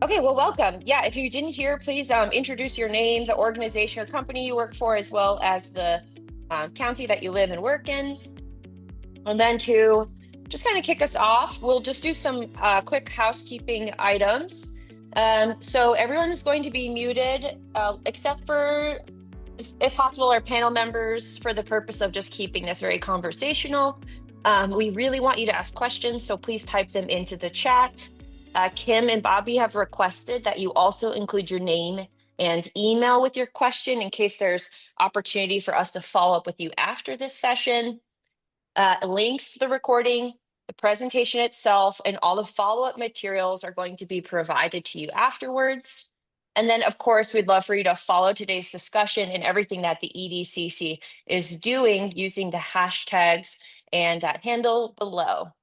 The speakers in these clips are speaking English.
Okay, well, welcome. Yeah, if you didn't hear, please introduce your name, the organization or company you work for, as well as the county that you live and work in. And then to just kind of kick us off, we'll just do some quick housekeeping items. So everyone is going to be muted, except for, if possible, our panel members for the purpose of just keeping this very conversational. We really want you to ask questions, so please type them into the chat. Kim and Bobby have requested that you also include your name and email with your question in case there's opportunity for us to follow up with you after this session. Links to the recording, the presentation itself, and all the follow-up materials are going to be provided to you afterwards. And then, of course, we'd love for you to follow today's discussion and everything that the EDCC is doing using the hashtags and that handle below.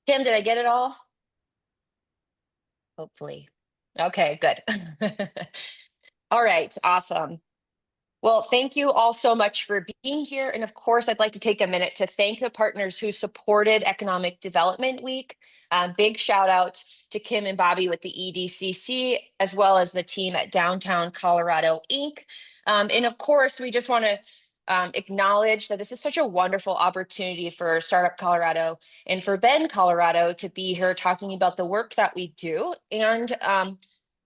Kim, did I get it all? Hopefully. Okay, good. All right, awesome. Well, thank you all so much for being here. And of course, I'd like to take a minute to thank the partners who supported Economic Development Week. Big shout out to Kim and Bobby with the EDCC, as well as the team at Downtown Colorado, Inc. And of course, we just want to acknowledge that this is such a wonderful opportunity for Startup Colorado and for Bend, Colorado to be here talking about the work that we do and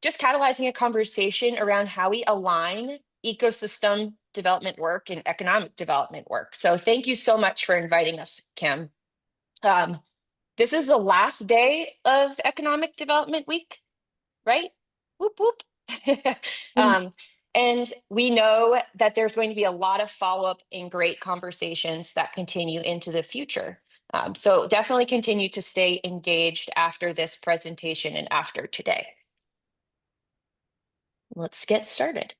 just catalyzing a conversation around how we align ecosystem development work and economic development work. So thank you so much for inviting us, Kim. This is the last day of Economic Development Week, right? Whoop, whoop. And we know that there's going to be a lot of follow-up and great conversations that continue into the future. So definitely continue to stay engaged after this presentation and after today. Let's get started.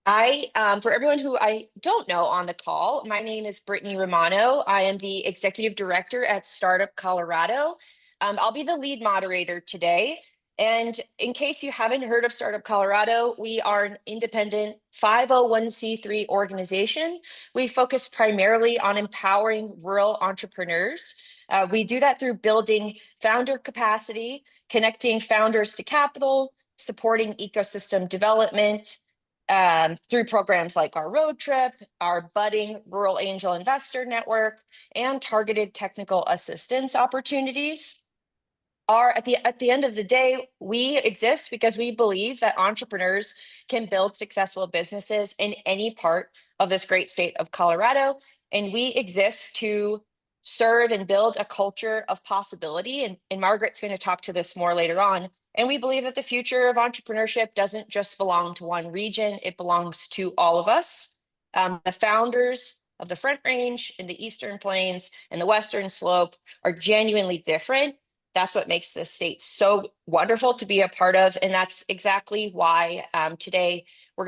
For everyone who I don't know on the call, my name is Brittany Romano. I am the executive director at Startup Colorado. I'll be the lead moderator today. And in case you haven't heard of Startup Colorado, we are an independent 501c3 organization. We focus primarily on empowering rural entrepreneurs. We do that through building founder capacity, connecting founders to capital, supporting ecosystem development, through programs like our road trip, our budding rural angel investor network, and targeted technical assistance opportunities. At the end of the day, we exist because we believe that entrepreneurs can build successful businesses in any part of this great state of Colorado. And we exist to serve and build a culture of possibility. And Margaret's going to talk to this more later on. And we believe that the future of entrepreneurship doesn't just belong to one region, it belongs to all of us. The founders of the Front Range and the Eastern Plains and the Western Slope are genuinely different. That's what makes this state so wonderful to be a part of. And that's exactly why today we're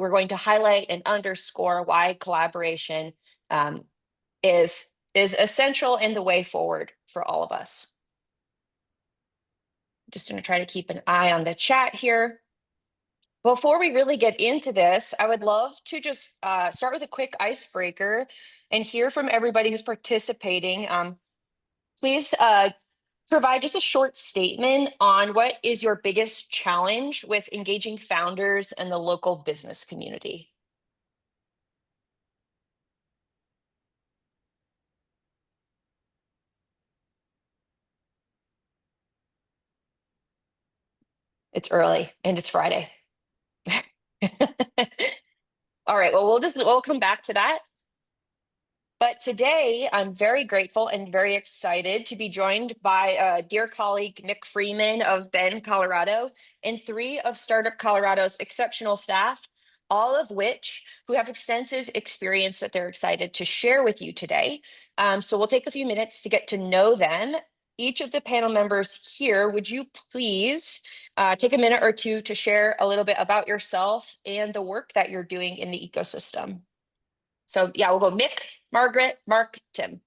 going to highlight and underscore why collaboration is essential in the way forward for all of us. Just going to try to keep an eye on the chat here. Before we really get into this, I would love to just start with a quick icebreaker and hear from everybody who's participating. Please provide just a short statement on what is your biggest challenge with engaging founders and the local business community. It's early and it's Friday. All right, well, we'll come back to that. But today, I'm very grateful and very excited to be joined by a dear colleague, Mick Freeman of Bend, Colorado, and three of Startup Colorado's exceptional staff, all of which who have extensive experience that they're excited to share with you today. So we'll take a few minutes to get to know them. Each of the panel members here, would you please take a minute or two to share a little bit about yourself and the work that you're doing in the ecosystem? So yeah, we'll go Mick, Margaret, Mark, Tim.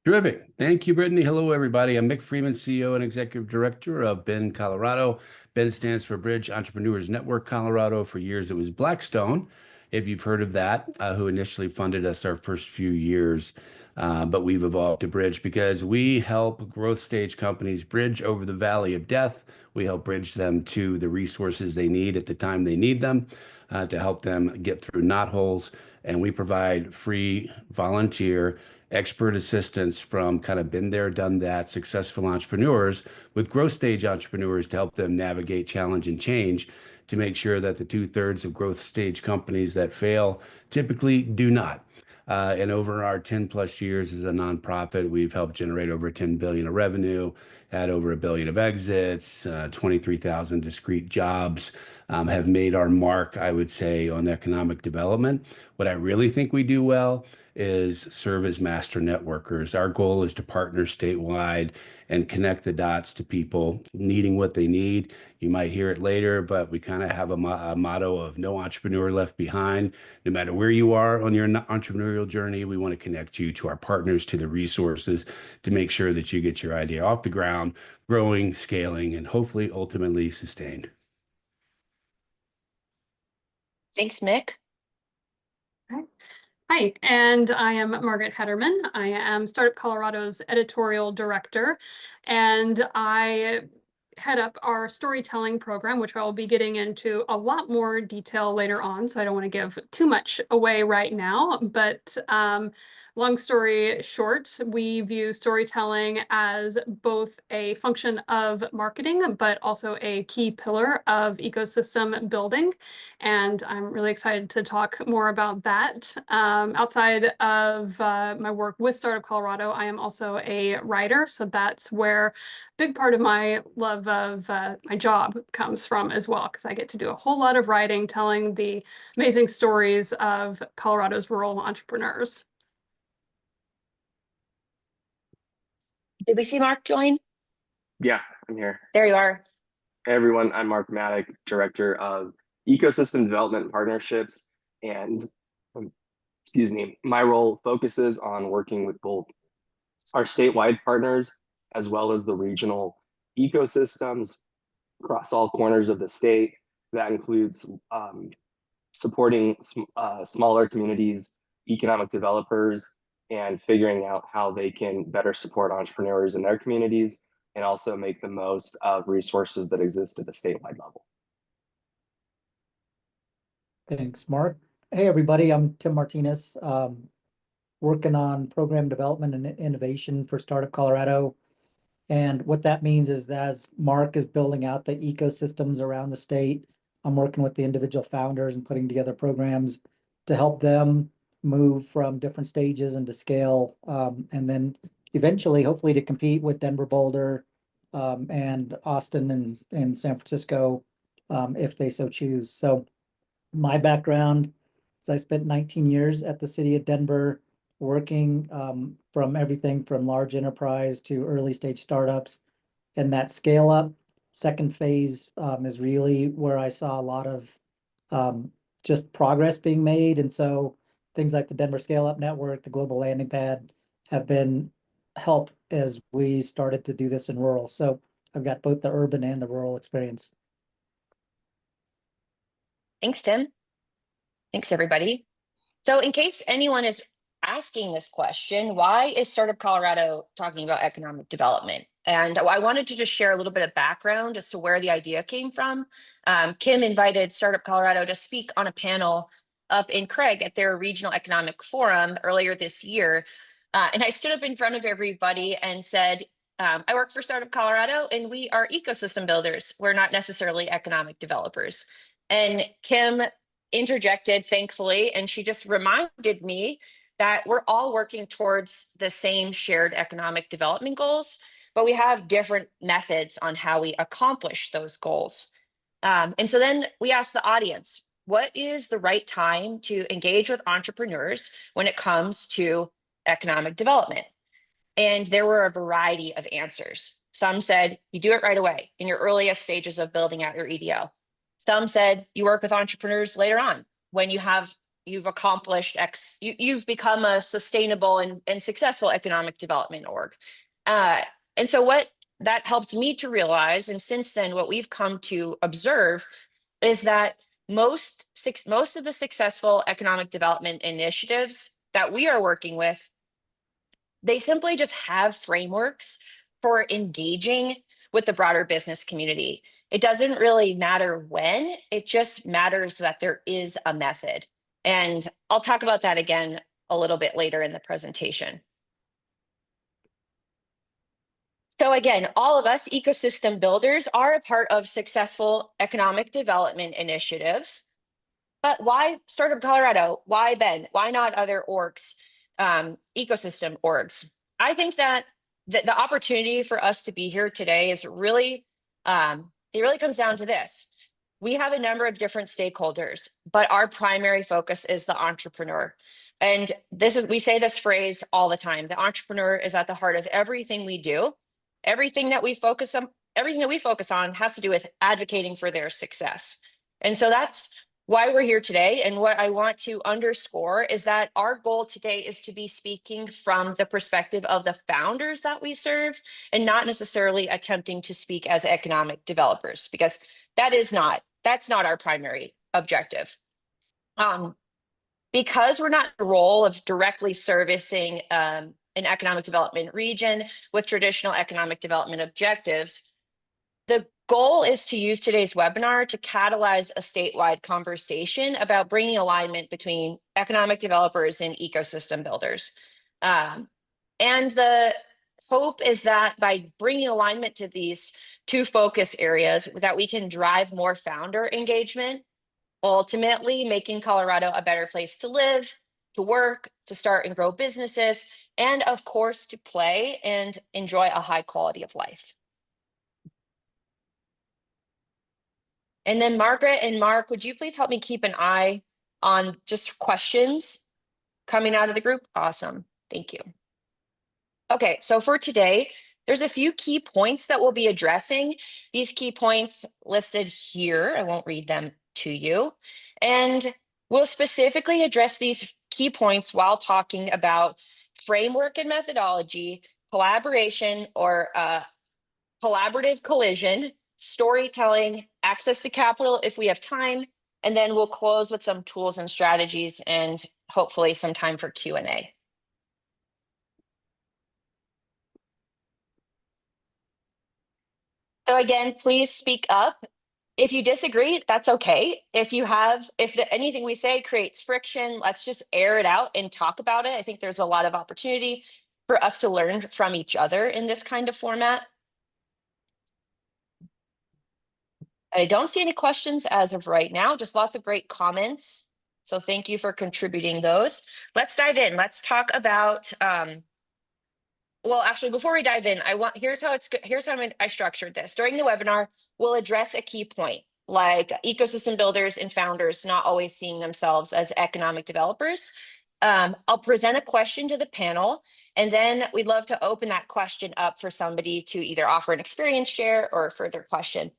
Terrific. Thank you, Brittany. Hello, everybody. I'm Mick Freeman, CEO and Executive Director of Bend, Colorado. Bend stands for Bridge Entrepreneurs Network Colorado. For years, it was Blackstone. if you've heard of that, who initially funded us our first few years. But we've evolved to Bridge because we help growth stage companies bridge over the valley of death. We help bridge them to the resources they need at the time they need them, to help them get through knotholes. And we provide free volunteer expert assistance from kind of been there, done that successful entrepreneurs with growth stage entrepreneurs to help them navigate challenge and change, to make sure that the 2/3 of growth stage companies that fail typically do not. And over our 10 plus years as a nonprofit, we've helped generate over 10 billion of revenue, had over a billion of exits, 23,000 discrete jobs, have made our mark, I would say, on economic development. What I really think we do well is serve as master networkers. Our goal is to partner statewide and connect the dots to people needing what they need. You might hear it later, but we kind of have a motto of no entrepreneur left behind. No matter where you are on your entrepreneurial journey, we want to connect you to our partners, to the resources, to make sure that you get your idea off the ground, growing, scaling, and hopefully ultimately sustained. Thanks, Mick. Hi, and I am Margaret Hederman. I am Startup Colorado's editorial director, and I head up our storytelling program, which I will be getting into a lot more detail later on, so I don't want to give too much away right now. But long story short, we view storytelling as both a function of marketing, but also a key pillar of ecosystem building. And I'm really excited to talk more about that. Outside of my work with Startup Colorado, I am also a writer. So that's where a big part of my love of my job comes from as well, because I get to do a whole lot of writing, telling the amazing stories of Colorado's rural entrepreneurs. Did we see Mark join? Yeah, I'm here. There you are. Hey everyone, I'm Mark Maddock, Director of Ecosystem Development and Partnerships. And excuse me, my role focuses on working with both our statewide partners as well as the regional ecosystems across all corners of the state. That includes supporting smaller communities, economic developers, and figuring out how they can better support entrepreneurs in their communities and also make the most of resources that exist at the statewide level. Thanks, Mark. Hey, everybody, I'm Tim Martinez, working on program development and innovation for Startup Colorado. And what that means is that as Mark is building out the ecosystems around the state, I'm working with the individual founders and putting together programs to help them move from different stages and to scale, and then eventually, hopefully, to compete with Denver, Boulder, and Austin and San Francisco, if they so choose. So my background is I spent 19 years at the city of Denver working from everything from large enterprise to early stage startups. And that scale up second phase is really where I saw a lot of just progress being made. And so things like the Denver Scale Up Network, the Global Landing Pad have been help as we started to do this in rural. So I've got both the urban and the rural experience. Thanks, Tim. Thanks, everybody. So in case anyone is asking this question, why is Startup Colorado talking about economic development? And I wanted to just share a little bit of background as to where the idea came from. Kim invited Startup Colorado to speak on a panel up in Craig at their regional economic forum earlier this year. And I stood up in front of everybody and said, I work for Startup Colorado and we are ecosystem builders. We're not necessarily economic developers. And Kim interjected, thankfully, and she just reminded me that we're all working towards the same shared economic development goals, but we have different methods on how we accomplish those goals. And so then we asked the audience, what is the right time to engage with entrepreneurs when it comes to economic development? And there were a variety of answers. Some said you do it right away in your earliest stages of building out your EDO. Some said you work with entrepreneurs later on when you've accomplished you've become a sustainable and successful economic development org. And so what that helped me to realize, and since then what we've come to observe, is that most of the successful economic development initiatives that we are working with, they simply just have frameworks for engaging with the broader business community. It doesn't really matter when, it just matters that there is a method. And I'll talk about that again a little bit later in the presentation. So again, all of us ecosystem builders are a part of successful economic development initiatives. But why Startup Colorado? Why Ben? Why not other orgs, ecosystem orgs? I think that the opportunity for us to be here today is really, it really comes down to this. We have a number of different stakeholders, but our primary focus is the entrepreneur. And we say this phrase all the time. The entrepreneur is at the heart of everything we do. Everything that we focus on has to do with advocating for their success. And so that's why we're here today. And what I want to underscore is that our goal today is to be speaking from the perspective of the founders that we serve and not necessarily attempting to speak as economic developers, because that's not our primary objective. Because we're not in the role of directly servicing an economic development region with traditional economic development objectives, the goal is to use today's webinar to catalyze a statewide conversation about bringing alignment between economic developers and ecosystem builders. And the hope is that by bringing alignment to these two focus areas, that we can drive more founder engagement, ultimately making Colorado a better place to live, to work, to start and grow businesses, and of course, to play and enjoy a high quality of life. And then Margaret and Mark, would you please help me keep an eye on just questions coming out of the group? Awesome, thank you. Okay, so for today, there's a few key points that we'll be addressing. These key points listed here, I won't read them to you. And we'll specifically address these key points while talking about framework and methodology, collaboration or collaborative collision, storytelling, access to capital if we have time, and then we'll close with some tools and strategies and hopefully some time for Q&A. So again, please speak up. If you disagree, that's okay. If anything we say creates friction, let's just air it out and talk about it. I think there's a lot of opportunity for us to learn from each other in this kind of format. I don't see any questions as of right now, just lots of great comments. So thank you for contributing those. Let's dive in. Let's talk about, well, actually, before we dive in, here's how I structured this. During the webinar, we'll address a key point, like ecosystem builders and founders not always seeing themselves as economic developers. I'll present a question to the panel, and then we'd love to open that question up for somebody to either offer an experience share or a further question.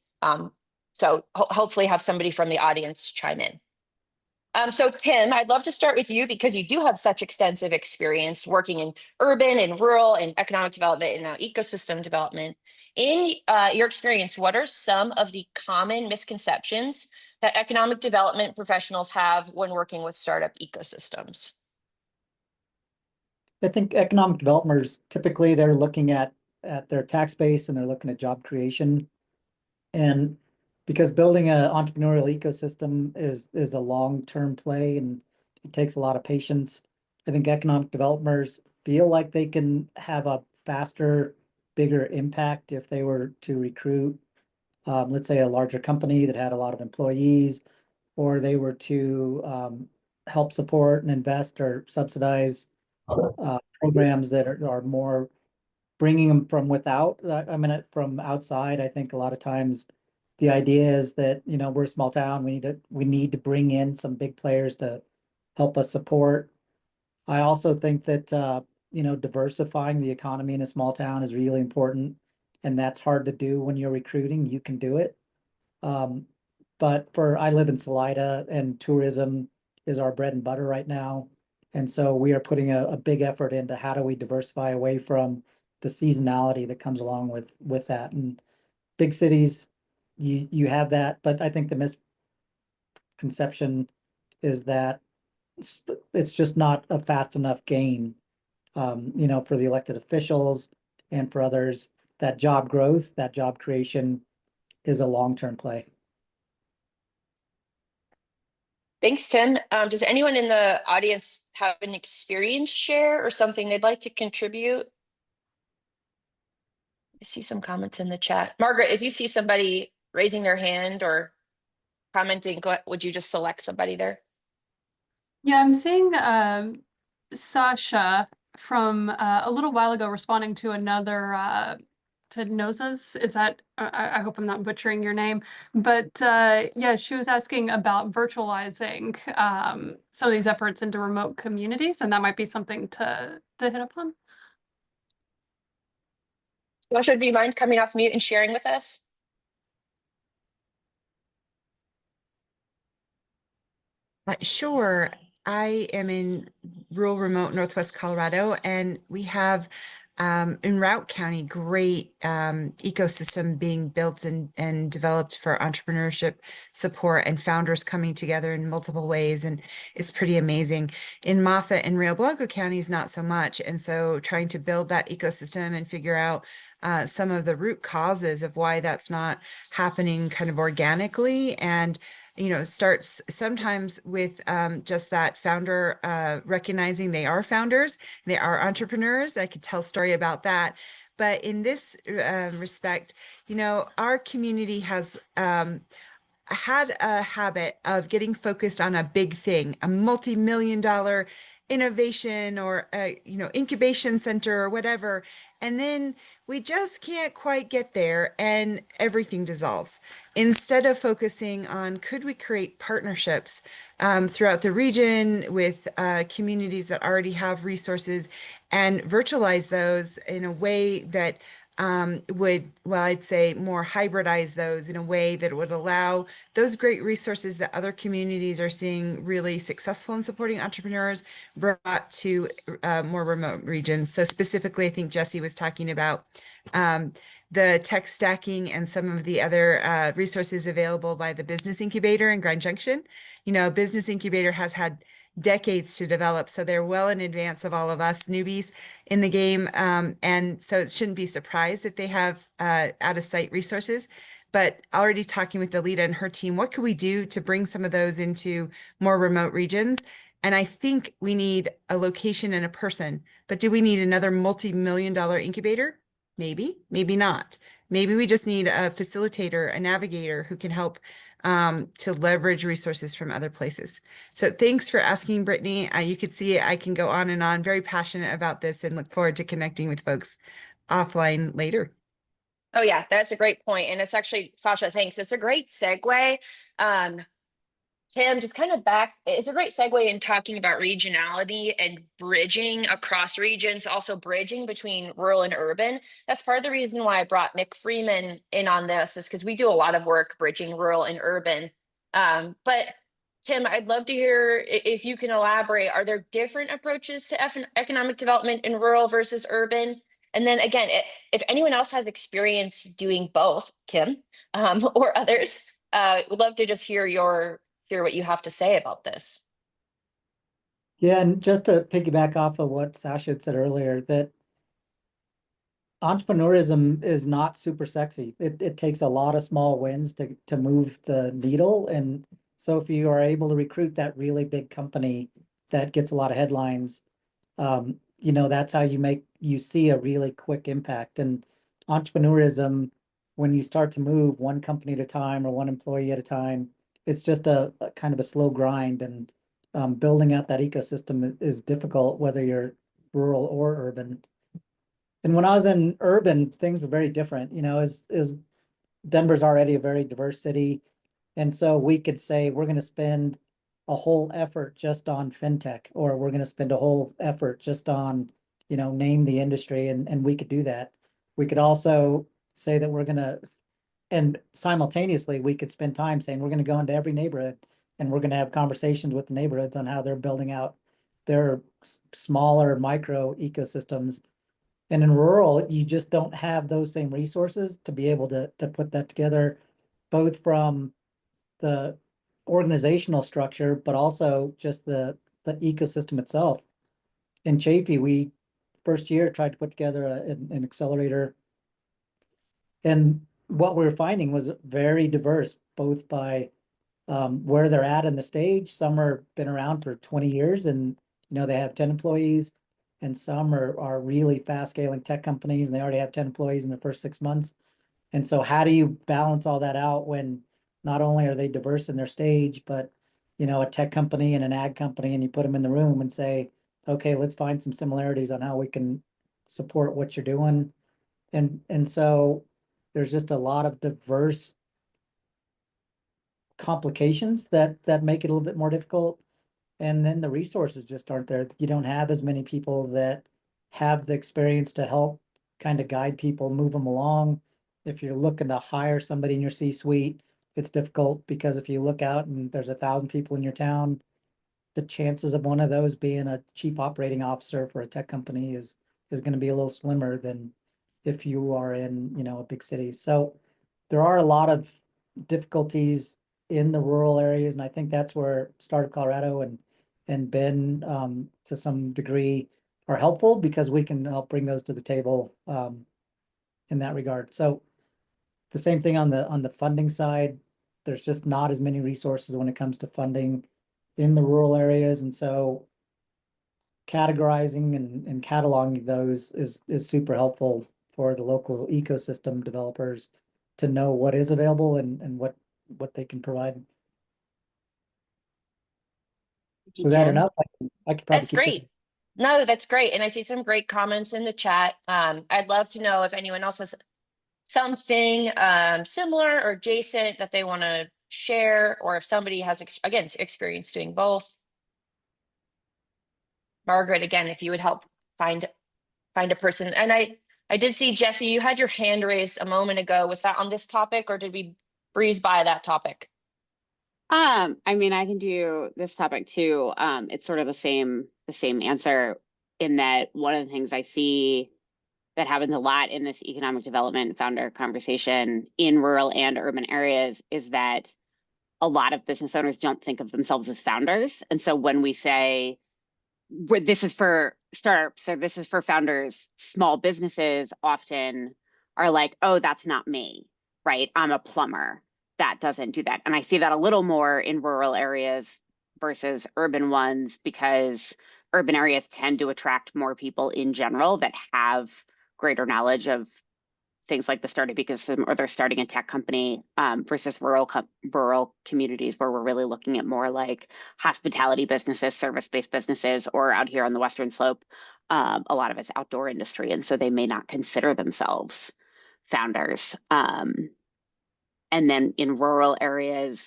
So hopefully have somebody from the audience chime in. So Tim, I'd love to start with you because you do have such extensive experience working in urban and rural and economic development and now ecosystem development. In your experience, what are some of the common misconceptions that economic development professionals have when working with startup ecosystems? I think economic developers, typically they're looking at their tax base and they're looking at job creation. And because building an entrepreneurial ecosystem is a long-term play and it takes a lot of patience, I think economic developers feel like they can have a faster, bigger impact if they were to recruit, let's say, a larger company that had a lot of employees, or they were to help support and invest or subsidize programs that are more bringing them from without. From outside. I think a lot of times the idea is that, we're a small town. We need to bring in some big players to help us support. I also think that diversifying the economy in a small town is really important, and that's hard to do when you're recruiting. You can do it, but I live in Salida, and tourism is our bread and butter right now, and so we are putting a big effort into how do we diversify away from the seasonality that comes along with that. And big cities, you have that, but I think the misconception is that it's just not a fast enough gain, you know, for the elected officials and for others, that job growth, that job creation is a long-term play. Thanks, Tim. Does anyone in the audience have an experience share or something they'd like to contribute? I see some comments in the chat. Margaret, if you see somebody raising their hand or commenting, would you just select somebody there? Yeah, I'm seeing Sasha from a little while ago responding to another to Nozas. Is that I hope I'm not butchering your name, but yeah, she was asking about virtualizing some of these efforts into remote communities, and that might be something to hit upon. Sasha, do you mind coming off mute and sharing with us? Sure. I am in rural remote Northwest Colorado, and we have in Routt County great ecosystem being built and developed for entrepreneurship support and founders coming together in multiple ways, and it's pretty amazing. In Moffat and Rio Blanco counties, not so much, and so trying to build that ecosystem and figure out some of the root causes of why that's not happening kind of organically, and starts sometimes with just that founder recognizing they are founders, they are entrepreneurs. I could tell a story about that. But in this respect, our community has had a habit of getting focused on a big thing, a multi-million-dollar innovation or incubation center or whatever, and then we just can't quite get there and everything dissolves. Instead of focusing on, could we create partnerships throughout the region with communities that already have resources and virtualize those in a way that I'd say more hybridize those in a way that would allow those great resources that other communities are seeing really successful in supporting entrepreneurs brought to more remote regions. So specifically, I think Jesse was talking about the tech stacking and some of the other resources available by the Business Incubator in Grand Junction. Business Incubator has had decades to develop, so they're well in advance of all of us newbies in the game, and so it shouldn't be surprised that they have out-of-site resources. But already talking with Delita and her team, what could we do to bring some of those into more remote regions? And I think we need a location and a person, but do we need another multi-million-dollar incubator? Maybe, maybe not. Maybe we just need a facilitator, a navigator who can help to leverage resources from other places. So thanks for asking, Brittany. You could see I can go on and on, very passionate about this, and look forward to connecting with folks offline later. Oh yeah, that's a great point. And it's actually, Sasha, thanks. It's a great segue. Tim, just kind of it's a great segue in talking about regionality and bridging across regions, also bridging between rural and urban. That's part of the reason why I brought Nick Freeman in on this, is because we do a lot of work bridging rural and urban. But Tim, I'd love to hear if you can elaborate. Are there different approaches to economic development in rural versus urban? And then again, if anyone else has experience doing both, Kim, or others, would love to just hear what you have to say about this. Yeah, and just to piggyback off of what Sasha had said earlier, that entrepreneurism is not super sexy. It takes a lot of small wins to move the needle. And so if you are able to recruit that really big company that gets a lot of headlines, that's how you see a really quick impact. And entrepreneurism, when you start to move one company at a time or one employee at a time, it's just a kind of a slow grind, and building out that ecosystem is difficult, whether you're rural or urban. And when I was in urban, things were very different. Denver's already a very diverse city. And so we could say, we're going to spend a whole effort just on fintech, or we're going to spend a whole effort just on, name the industry. And we could do that. We could also say that we're going to, and simultaneously we could spend time saying, we're going to go into every neighborhood and we're going to have conversations with the neighborhoods on how they're building out their smaller micro ecosystems. And in rural, you just don't have those same resources to be able to put that together, both from the organizational structure, but also just the ecosystem itself. In Chafee, we first year tried to put together an accelerator. And what we were finding was very diverse, both by where they're at in the stage. Some are been around for 20 years and they have 10 employees, and some are really fast scaling tech companies and they already have 10 employees in the first 6 months. And so how do you balance all that out when not only are they diverse in their stage, but a tech company and an ag company, and you put them in the room and say, okay, let's find some similarities on how we can support what you're doing. And so there's just a lot of diverse complications that make it a little bit more difficult. And then the resources just aren't there. You don't have as many people that have the experience to help kind of guide people, move them along. If you're looking to hire somebody in your C-suite, it's difficult because if you look out and there's 1,000 people in your town, the chances of one of those being a chief operating officer for a tech company is going to be a little slimmer than if you are in, a big city. So there are a lot of difficulties in the rural areas, and I think that's where Startup Colorado and Ben to some degree are helpful, because we can help bring those to the table in that regard. So the same thing on the funding side. There's just not as many resources when it comes to funding in the rural areas, and so categorizing and cataloging those is super helpful for the local ecosystem developers to know what is available and what they can provide. Was that enough? I could probably That's keep great. going. No, that's great. And I see some great comments in the chat. I'd love to know if anyone else has something similar or adjacent that they want to share, or if somebody has, again, experience doing both. Margaret, again, if you would help find a person. And I did see, Jesse, you had your hand raised a moment ago. Was that on this topic, or did we breeze by that topic? I mean, I can do this topic too. It's sort of the same answer, in that one of the things I see that happens a lot in this economic development founder conversation in rural and urban areas is that a lot of business owners don't think of themselves as founders. And so when we say, this is for startups or this is for founders, small businesses often are like, oh, that's not me, right? I'm a plumber. That doesn't do that. And I see that a little more in rural areas versus urban ones, because urban areas tend to attract more people in general that have greater knowledge of things like the startup ecosystem, or they're starting a tech company, versus rural communities where we're really looking at more like hospitality businesses, service-based businesses, or out here on the Western Slope, a lot of it's outdoor industry. And so they may not consider themselves founders. And then in rural areas,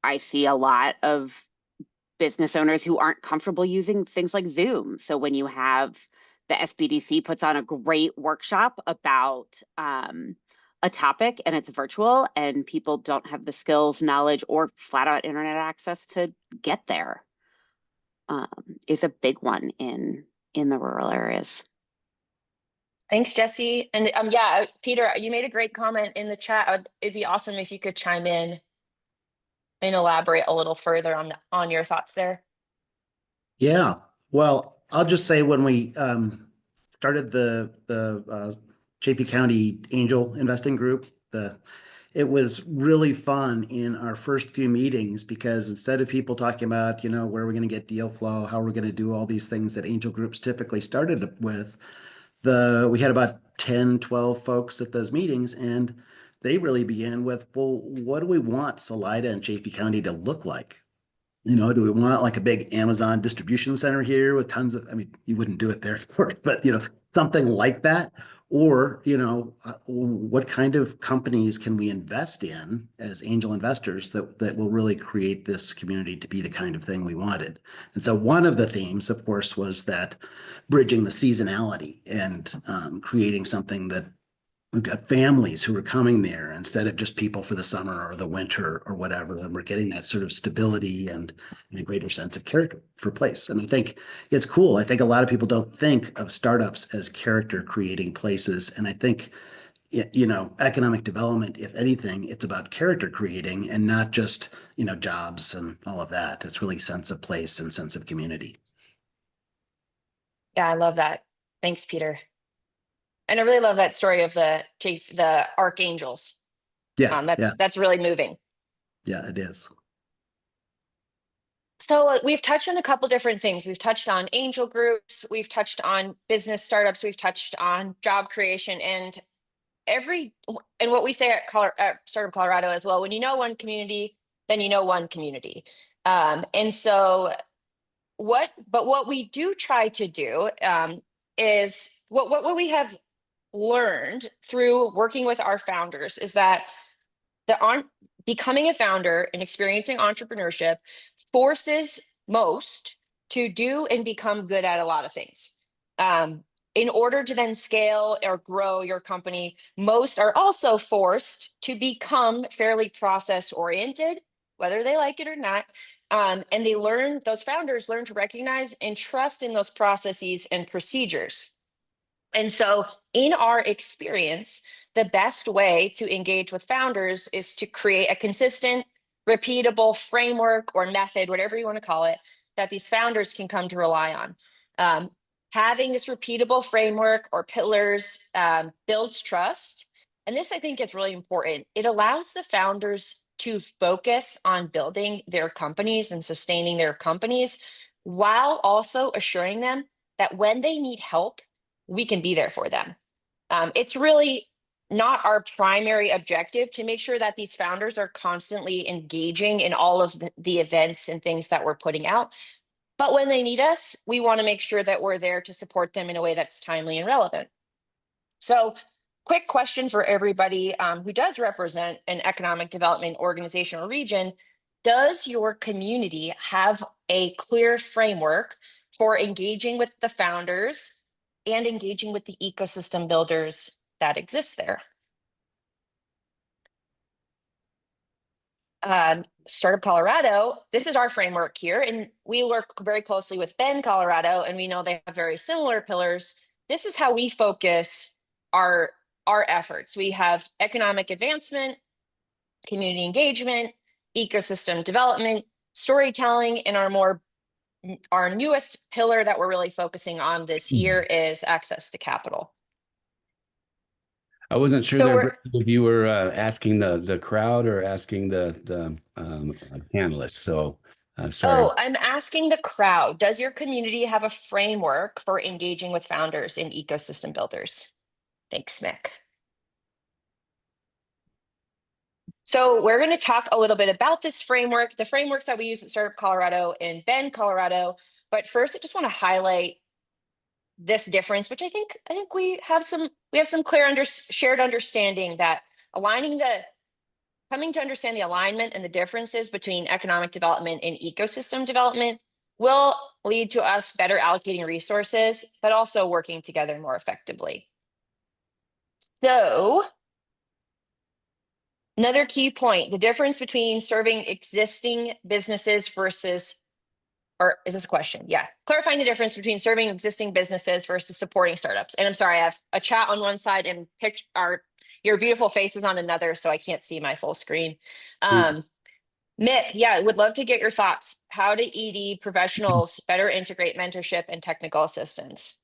I see a lot of business owners who aren't comfortable using things like Zoom. So when you have the SBDC puts on a great workshop about a topic and it's virtual and people don't have the skills, knowledge, or flat out internet access to get there, is a big one in the rural areas. Thanks, Jesse. And yeah, Peter, you made a great comment in the chat. It'd be awesome if you could chime in and elaborate a little further on your thoughts there. Yeah, well, I'll just say when we started the Chaffee County Angel Investing Group, it was really fun in our first few meetings, because instead of people talking about, where are we going to get deal flow, how are we going to do all these things that angel groups typically started with, we had about 10, 12 folks at those meetings, and they really began with, well, what do we want Salida and Chaffee County to look like? Do we want like a big Amazon distribution center here with tons of, you wouldn't do it there, of course, but, something like that? Or, what kind of companies can we invest in as angel investors that will really create this community to be the kind of thing we wanted? And so one of the themes, of course, was that bridging the seasonality and creating something that we've got families who are coming there instead of just people for the summer or the winter or whatever. And we're getting that sort of stability and a greater sense of character for place. And I think it's cool. I think a lot of people don't think of startups as character creating places. And I think economic development, if anything, it's about character creating and not just, jobs and all of that. It's really sense of place and sense of community. Yeah, I love that. Thanks, Peter. And I really love that story of the archangels. Yeah, yeah, That's really moving. yeah, it is. So we've touched on a couple different things. We've touched on angel groups, we've touched on business startups, we've touched on job creation, and what we say at Startup Colorado as well. When you know one community, then you know one community. And so what we do try to do is what we have learned through working with our founders is that becoming a founder and experiencing entrepreneurship forces most to do and become good at a lot of things. In order to then scale or grow your company, most are also forced to become fairly process oriented, whether they like it or not. And those founders learn to recognize and trust in those processes and procedures. And so, in our experience, the best way to engage with founders is to create a consistent, repeatable framework or method, whatever you want to call it, that these founders can come to rely on. Having this repeatable framework or pillars builds trust. And this, I think, is really important. It allows the founders to focus on building their companies and sustaining their companies while also assuring them that when they need help, we can be there for them. It's really not our primary objective to make sure that these founders are constantly engaging in all of the events and things that we're putting out. But when they need us, we want to make sure that we're there to support them in a way that's timely and relevant. So, quick question for everybody who does represent an economic development organization or region. Does your community have a clear framework for engaging with the founders and engaging with the ecosystem builders that exist there? Startup Colorado, this is our framework here, and we work very closely with Bend, Colorado, and we know they have very similar pillars. This is how we focus our efforts. We have economic advancement, community engagement, ecosystem development, storytelling, and our newest pillar that we're really focusing on this year is access to capital. I wasn't sure if you were asking the crowd or asking the panelists. So sorry. Oh, I'm asking the crowd. Does your community have a framework for engaging with founders and ecosystem builders? Thanks, Mick. So we're going to talk a little bit about this framework, the frameworks that we use at Startup Colorado and Bend, Colorado. But first, I just want to highlight this difference, which I think we have some clear shared understanding that coming to understand the alignment and the differences between economic development and ecosystem development will lead to us better allocating resources, but also working together more effectively. So, another key point, the difference between serving existing businesses versus, or is this a question? Yeah. Clarifying the difference between serving existing businesses versus supporting startups. And I'm sorry, I have a chat on one side and your beautiful faces on another, so I can't see my full screen. Mick, yeah, would love to get your thoughts. How do ED professionals better integrate mentorship and technical assistance?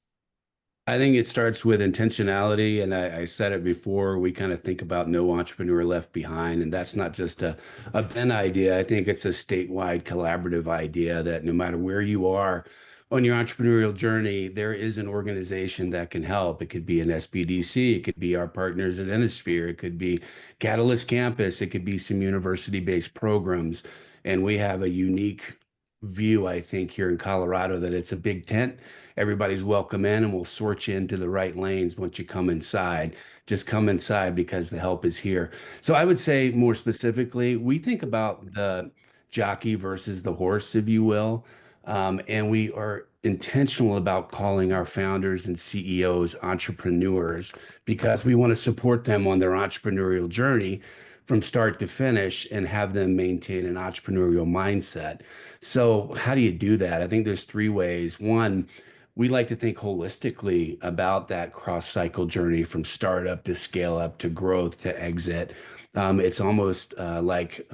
I think it starts with intentionality. And I said it before, we kind of think about no entrepreneur left behind. And that's not just a Bend idea. I think it's a statewide collaborative idea that no matter where you are on your entrepreneurial journey, there is an organization that can help. It could be an SBDC, it could be our partners at Innosphere, it could be Catalyst Campus, it could be some university-based programs. And we have a unique view, I think, here in Colorado that it's a big tent. Everybody's welcome in, and we'll sort you into the right lanes once you come inside. Just come inside because the help is here. So I would say more specifically, we think about the jockey versus the horse, if you will. And we are intentional about calling our founders and CEOs entrepreneurs because we want to support them on their entrepreneurial journey from start to finish and have them maintain an entrepreneurial mindset. So how do you do that? I think there's three ways. One, we like to think holistically about that cross cycle journey from startup to scale up to growth to exit. It's almost like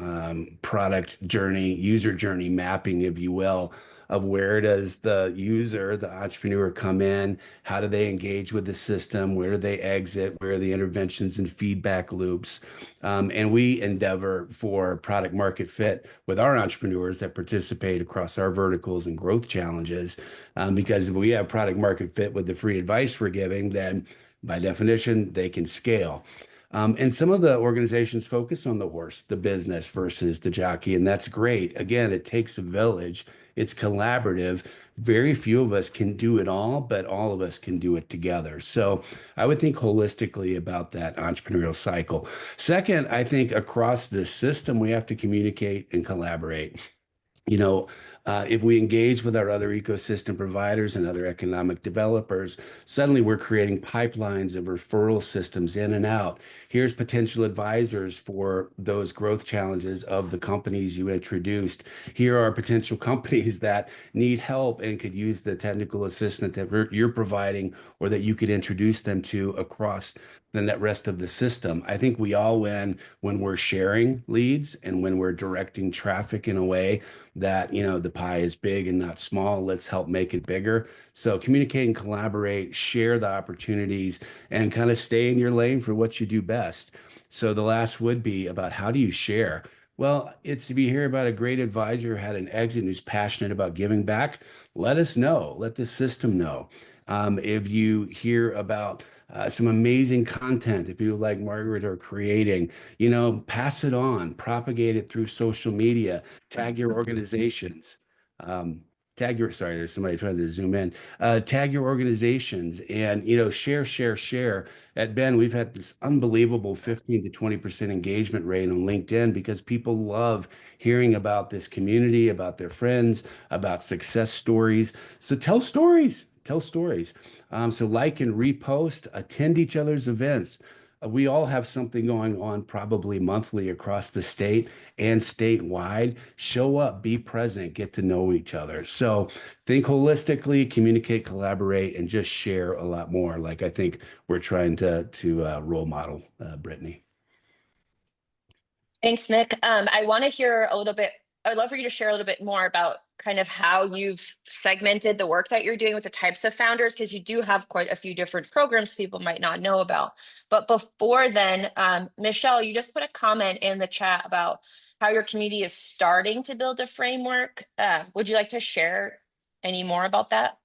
product journey, user journey mapping, if you will, of where does the user, the entrepreneur come in? How do they engage with the system? Where do they exit? Where are the interventions and feedback loops? And we endeavor for product market fit with our entrepreneurs that participate across our verticals and growth challenges. Because if we have product market fit with the free advice we're giving, then by definition, they can scale. And some of the organizations focus on the horse, the business versus the jockey, and that's great. Again, it takes a village. It's collaborative. Very few of us can do it all, but all of us can do it together. So I would think holistically about that entrepreneurial cycle. Second, I think across this system, we have to communicate and collaborate. You know, if we engage with our other ecosystem providers and other economic developers, suddenly we're creating pipelines of referral systems in and out. Here's potential advisors for those growth challenges of the companies you introduced. Here are potential companies that need help and could use the technical assistance that you're providing or that you could introduce them to across the rest of the system. I think we all win when we're sharing leads and when we're directing traffic in a way that, you know, the pie is big and not small. Let's help make it bigger. So communicate and collaborate, share the opportunities, and kind of stay in your lane for what you do best. So the last would be about how do you share? Well, it's if you hear about a great advisor who had an exit and who's passionate about giving back, let us know. Let the system know. If you hear about some amazing content that people like Margaret are creating, you know, pass it on, propagate it through social media, tag your organizations. Sorry, there's somebody trying to zoom in. Tag your organizations and, you know, share. At Ben, we've had this unbelievable 15 to 20% engagement rate on LinkedIn because people love hearing about this community, about their friends, about success stories. So tell stories. Tell stories. So like and repost, attend each other's events. We all have something going on probably monthly across the state and statewide. Show up, be present, get to know each other. So think holistically, communicate, collaborate, and just share a lot more. Like I think we're trying to role model, Brittany. Thanks, Mick. I want to hear a little bit. I'd love for you to share a little bit more about kind of how you've segmented the work that you're doing with the types of founders, because you do have quite a few different programs people might not know about. But before then, Michelle, you just put a comment in the chat about how your community is starting to build a framework. Would you like to share any more about that?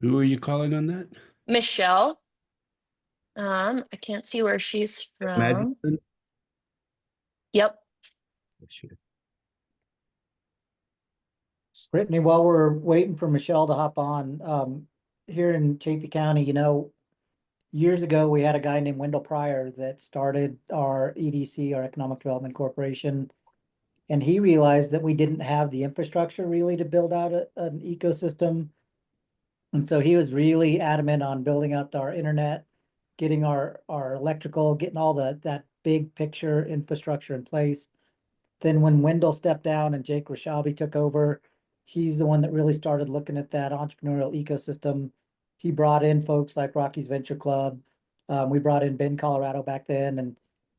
Who are you calling on that? Michelle. I can't see where she's from. Madison? Yep. Brittany, while we're waiting for Michelle to hop on, here in Chaffey County, you know, years ago, we had a guy named Wendell Pryor that started our EDC, our Economic Development Corporation. And he realized that we didn't have the infrastructure really to build out an ecosystem. And so he was really adamant on building out our internet, getting our electrical, getting all that big picture infrastructure in place. Then when Wendell stepped down and Jake Rashabi took over, he's the one that really started looking at that entrepreneurial ecosystem. He brought in folks like Rocky's Venture Club. We brought in Bend, Colorado back then. And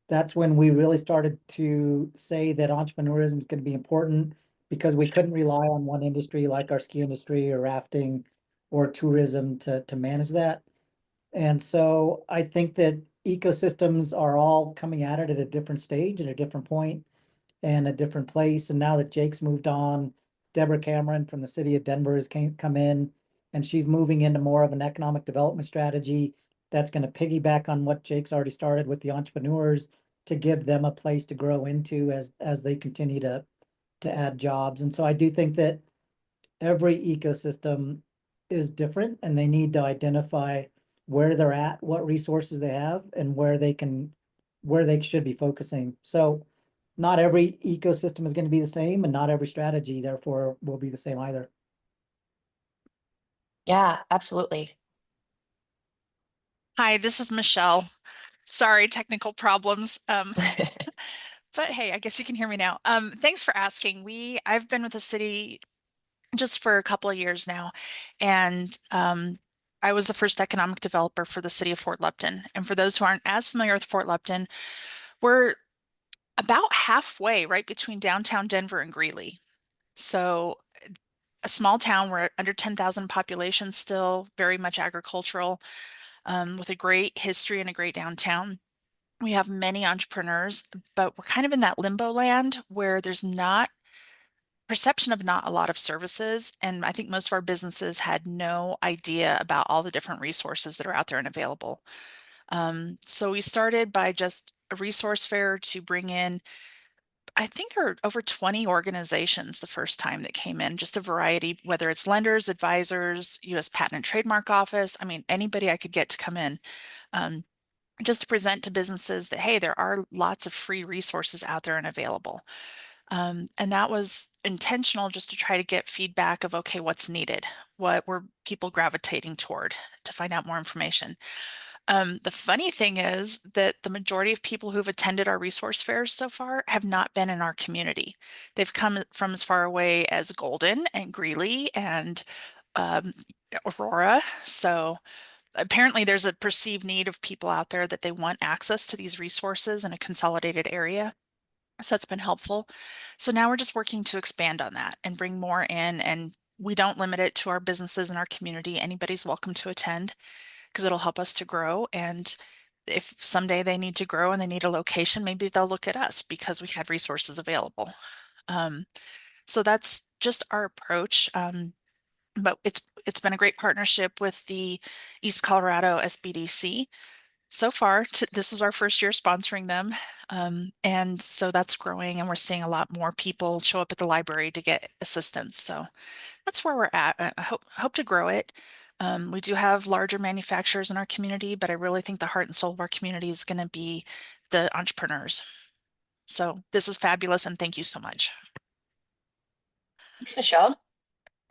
that's when we really started to say that entrepreneurism is going to be important because we couldn't rely on one industry like our ski industry or rafting or tourism to manage that. And so I think that ecosystems are all coming at it at a different stage, at a different point, and a different place. And now that Jake's moved on, Deborah Cameron from the city of Denver has come in, and she's moving into more of an economic development strategy that's going to piggyback on what Jake's already started with the entrepreneurs to give them a place to grow into as they continue to add jobs. And so I do think that every ecosystem is different, and they need to identify where they're at, what resources they have, and where they should be focusing. So not every ecosystem is going to be the same, and not every strategy, therefore, will be the same either. Yeah, absolutely. Hi, this is Michelle. Sorry, technical problems. But hey, I guess you can hear me now. Thanks for asking. I've been with the city just for a couple of years now, and I was the first economic developer for the city of Fort Lupton. And for those who aren't as familiar with Fort Lupton, we're about halfway, right between downtown Denver and Greeley. So a small town, we're under 10,000 population, still very much agricultural, with a great history and a great downtown. We have many entrepreneurs, but we're kind of in that limbo land where there's not perception of not a lot of services. And I think most of our businesses had no idea about all the different resources that are out there and available. So we started by just a resource fair to bring in, I think there are over 20 organizations the first time that came in, just a variety, whether it's lenders, advisors, US Patent and Trademark Office. I mean, anybody I could get to come in. Just to present to businesses that, hey, there are lots of free resources out there and available. And that was intentional just to try to get feedback of, okay, what's needed? What were people gravitating toward to find out more information? The funny thing is that the majority of people who've attended our resource fairs so far have not been in our community. They've come from as far away as Golden and Greeley and Aurora. So apparently there's a perceived need of people out there that they want access to these resources in a consolidated area. So that's been helpful. So now we're just working to expand on that and bring more in, and we don't limit it to our businesses in our community. Anybody's welcome to attend because it'll help us to grow. And if someday they need to grow and they need a location, maybe they'll look at us because we have resources available. So that's just our approach. But it's been a great partnership with the East Colorado SBDC. So far, this is our first year sponsoring them. And so that's growing, and we're seeing a lot more people show up at the library to get assistance. So that's where we're at. I hope to grow it. We do have larger manufacturers in our community, but I really think the heart and soul of our community is going to be the entrepreneurs. So this is fabulous, and thank you so much. Thanks, Michelle.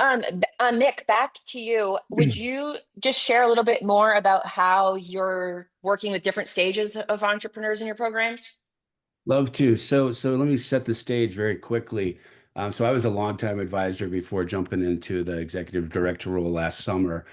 Mick, back to you. Would you just share a little bit more about how you're working with different stages of entrepreneurs in your programs? Love to. So let me set the stage very quickly. So I was a longtime advisor before jumping into the executive director role last summer.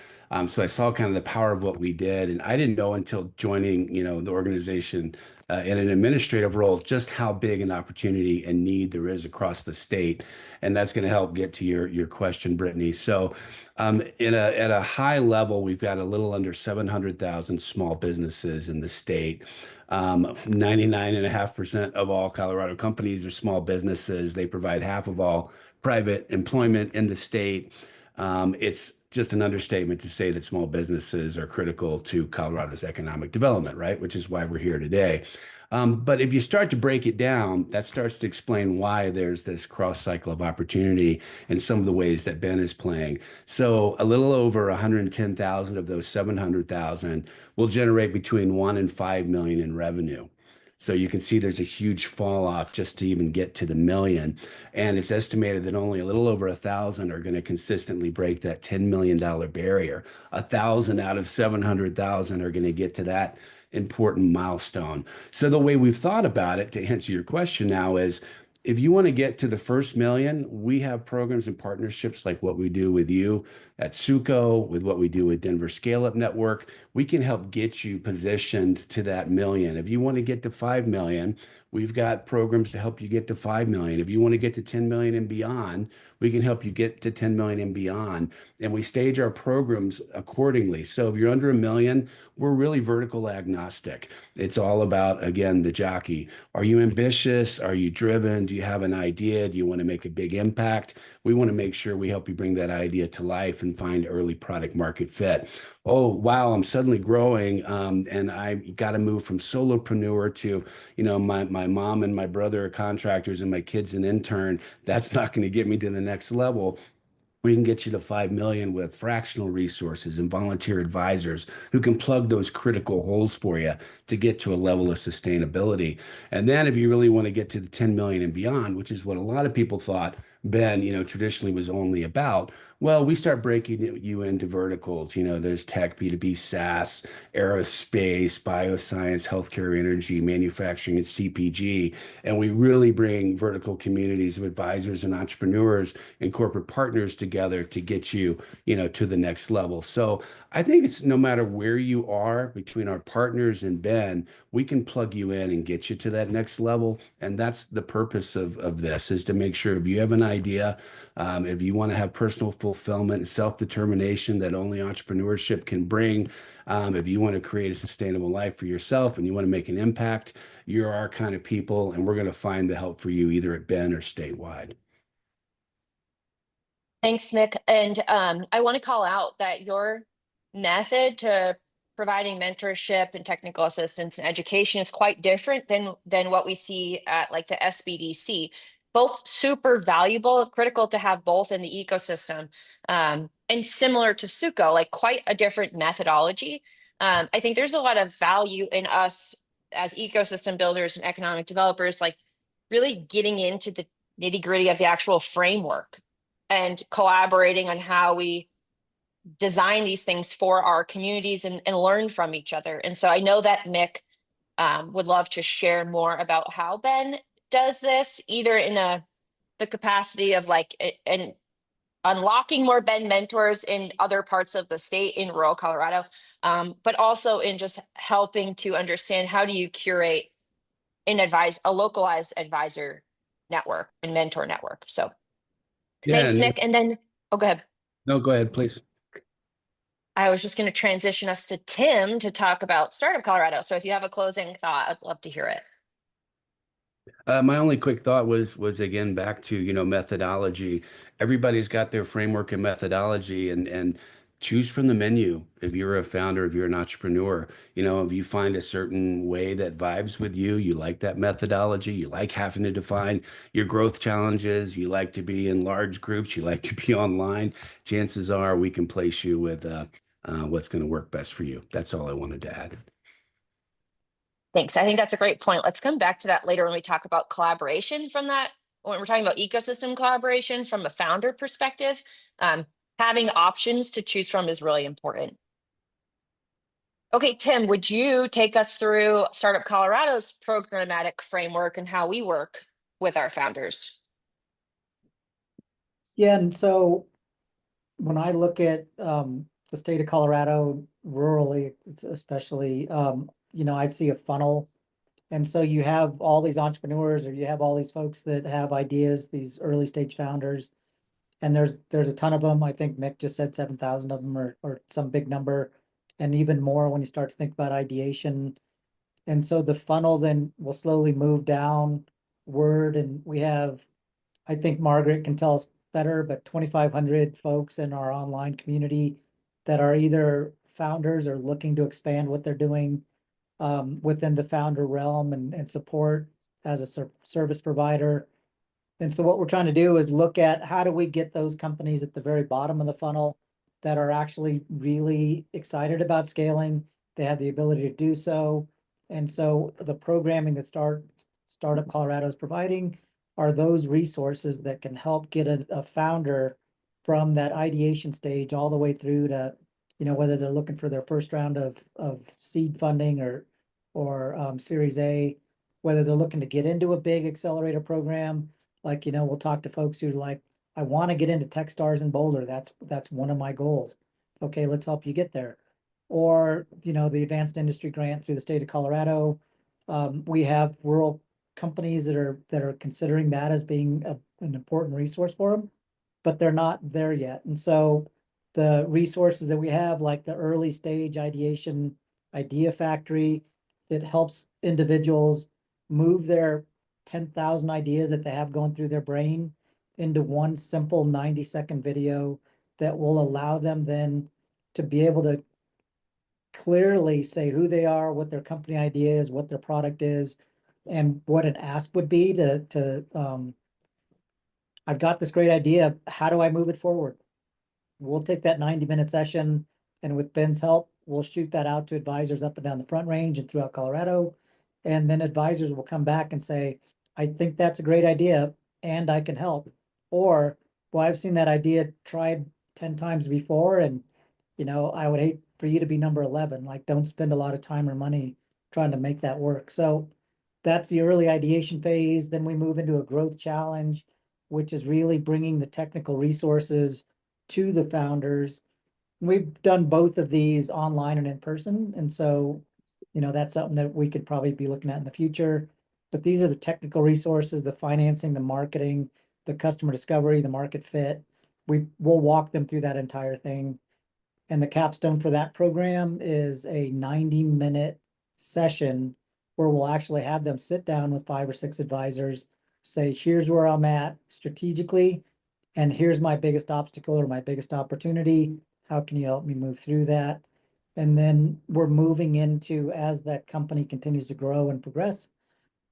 So I saw kind of the power of what we did, and I didn't know until joining, the organization in an administrative role just how big an opportunity and need there is across the state. And that's going to help get to your question, Brittany. So at a high level, we've got a little under 700,000 small businesses in the state. 99.5% of all Colorado companies are small businesses. They provide half of all private employment in the state. It's just an understatement to say that small businesses are critical to Colorado's economic development, right? Which is why we're here today. But if you start to break it down, that starts to explain why there's this cross cycle of opportunity and some of the ways that Ben is playing. So a little over 110,000 of those 700,000 will generate between 1 and 5 million in revenue. So you can see there's a huge fall off just to even get to the million. And it's estimated that only a little over 1,000 are going to consistently break that $10 million barrier. 1,000 out of 700,000 are going to get to that important milestone. So the way we've thought about it, to answer your question now, is if you want to get to the first million, we have programs and partnerships like what we do with you at SUCO, with what we do with Denver Scale Up Network. We can help get you positioned to that million. If you want to get to 5 million, we've got programs to help you get to 5 million. If you want to get to 10 million and beyond, we can help you get to 10 million and beyond. And we stage our programs accordingly. So if you're under 1 million, we're really vertical agnostic. It's all about, again, the jockey. Are you ambitious? Are you driven? Do you have an idea? Do you want to make a big impact? We want to make sure we help you bring that idea to life and find early product market fit. Oh, wow, I'm suddenly growing, and I got to move from solopreneur to, my mom and my brother are contractors and my kid's an intern. That's not going to get me to the next level. We can get you to 5 million with fractional resources and volunteer advisors who can plug those critical holes for you to get to a level of sustainability. And then if you really want to get to the 10 million and beyond, which is what a lot of people thought, Ben, traditionally was only about. Well, we start breaking you into verticals. There's tech, B2B, SaaS, aerospace, bioscience, healthcare, energy, manufacturing, and CPG. And we really bring vertical communities of advisors and entrepreneurs and corporate partners together to get you, to the next level. So I think it's no matter where you are between our partners and Ben, we can plug you in and get you to that next level. And that's the purpose of this, is to make sure if you have an idea, if you want to have personal fulfillment and self-determination that only entrepreneurship can bring, if you want to create a sustainable life for yourself and you want to make an impact, you're our kind of people, and we're going to find the help for you either at Ben or statewide. Thanks, Mick. And I want to call out that your method to providing mentorship and technical assistance and education is quite different than what we see at like the SBDC. Both super valuable, critical to have both in the ecosystem, and similar to Suco, like quite a different methodology. I think there's a lot of value in us as ecosystem builders and economic developers, like really getting into the nitty-gritty of the actual framework and collaborating on how we design these things for our communities and learn from each other. And so I know that Mick would love to share more about how Ben does this, either in the capacity of like and unlocking more Ben mentors in other parts of the state in rural Colorado, but also in just helping to understand how do you curate a localized advisor network and mentor network. So thanks, Yeah. Mick. And then, oh, go ahead. No, go ahead, please. I was just going to transition us to Tim to talk about Startup Colorado. So if you have a closing thought, I'd love to hear it. My only quick thought was again back to methodology. Everybody's got their framework and methodology, and choose from the menu. If you're a founder, if you're an entrepreneur, if you find a certain way that vibes with you, you like that methodology, you like having to define your growth challenges, you like to be in large groups, you like to be online, chances are we can place you with what's going to work best for you. That's all I wanted to add. Thanks. I think that's a great point. Let's come back to that later when we talk about collaboration when we're talking about ecosystem collaboration from a founder perspective. Having options to choose from is really important. Okay, Tim, would you take us through Startup Colorado's programmatic framework and how we work with our founders? Yeah, and so when I look at the state of Colorado, rurally especially, I'd see a funnel. And so you have all these entrepreneurs, or you have all these folks that have ideas, these early stage founders, and there's a ton of them. I think Mick just said 7,000 of them, or some big number, and even more when you start to think about ideation. And so the funnel then will slowly move downward, and we have, I think Margaret can tell us better, but 2,500 folks in our online community that are either founders or looking to expand what they're doing within the founder realm and support as a service provider. And so what we're trying to do is look at how do we get those companies at the very bottom of the funnel that are actually really excited about scaling. They have the ability to do so. And so the programming that Startup Colorado is providing are those resources that can help get a founder from that ideation stage all the way through to, whether they're looking for their first round of seed funding or Series A, whether they're looking to get into a big accelerator program. Like, we'll talk to folks who are like, I want to get into Techstars in Boulder. That's one of my goals. Okay, let's help you get there. Or, the Advanced Industry Grant through the state of Colorado. We have rural companies that are considering that as being an important resource for them, but they're not there yet. And so the resources that we have, like the early stage ideation idea factory, that helps individuals move their 10,000 ideas that they have going through their brain into one simple 90-second video that will allow them then to be able to clearly say who they are, what their company idea is, what their product is, and what an ask would be to I've got this great idea. How do I move it forward? We'll take that 90-minute session, and with Ben's help, we'll shoot that out to advisors up and down the Front Range and throughout Colorado. And then advisors will come back and say, I think that's a great idea and I can help. Or, well, I've seen that idea tried 10 times before, and I would hate for you to be number 11. Like, don't spend a lot of time or money trying to make that work. So that's the early ideation phase. Then we move into a growth challenge, which is really bringing the technical resources to the founders. We've done both of these online and in person. And so, that's something that we could probably be looking at in the future. But these are the technical resources, the financing, the marketing, the customer discovery, the market fit. We'll walk them through that entire thing. And the capstone for that program is a 90-minute session where we'll actually have them sit down with 5 or 6 advisors, say, here's where I'm at strategically, and here's my biggest obstacle or my biggest opportunity. How can you help me move through that? And then we're moving into, as that company continues to grow and progress,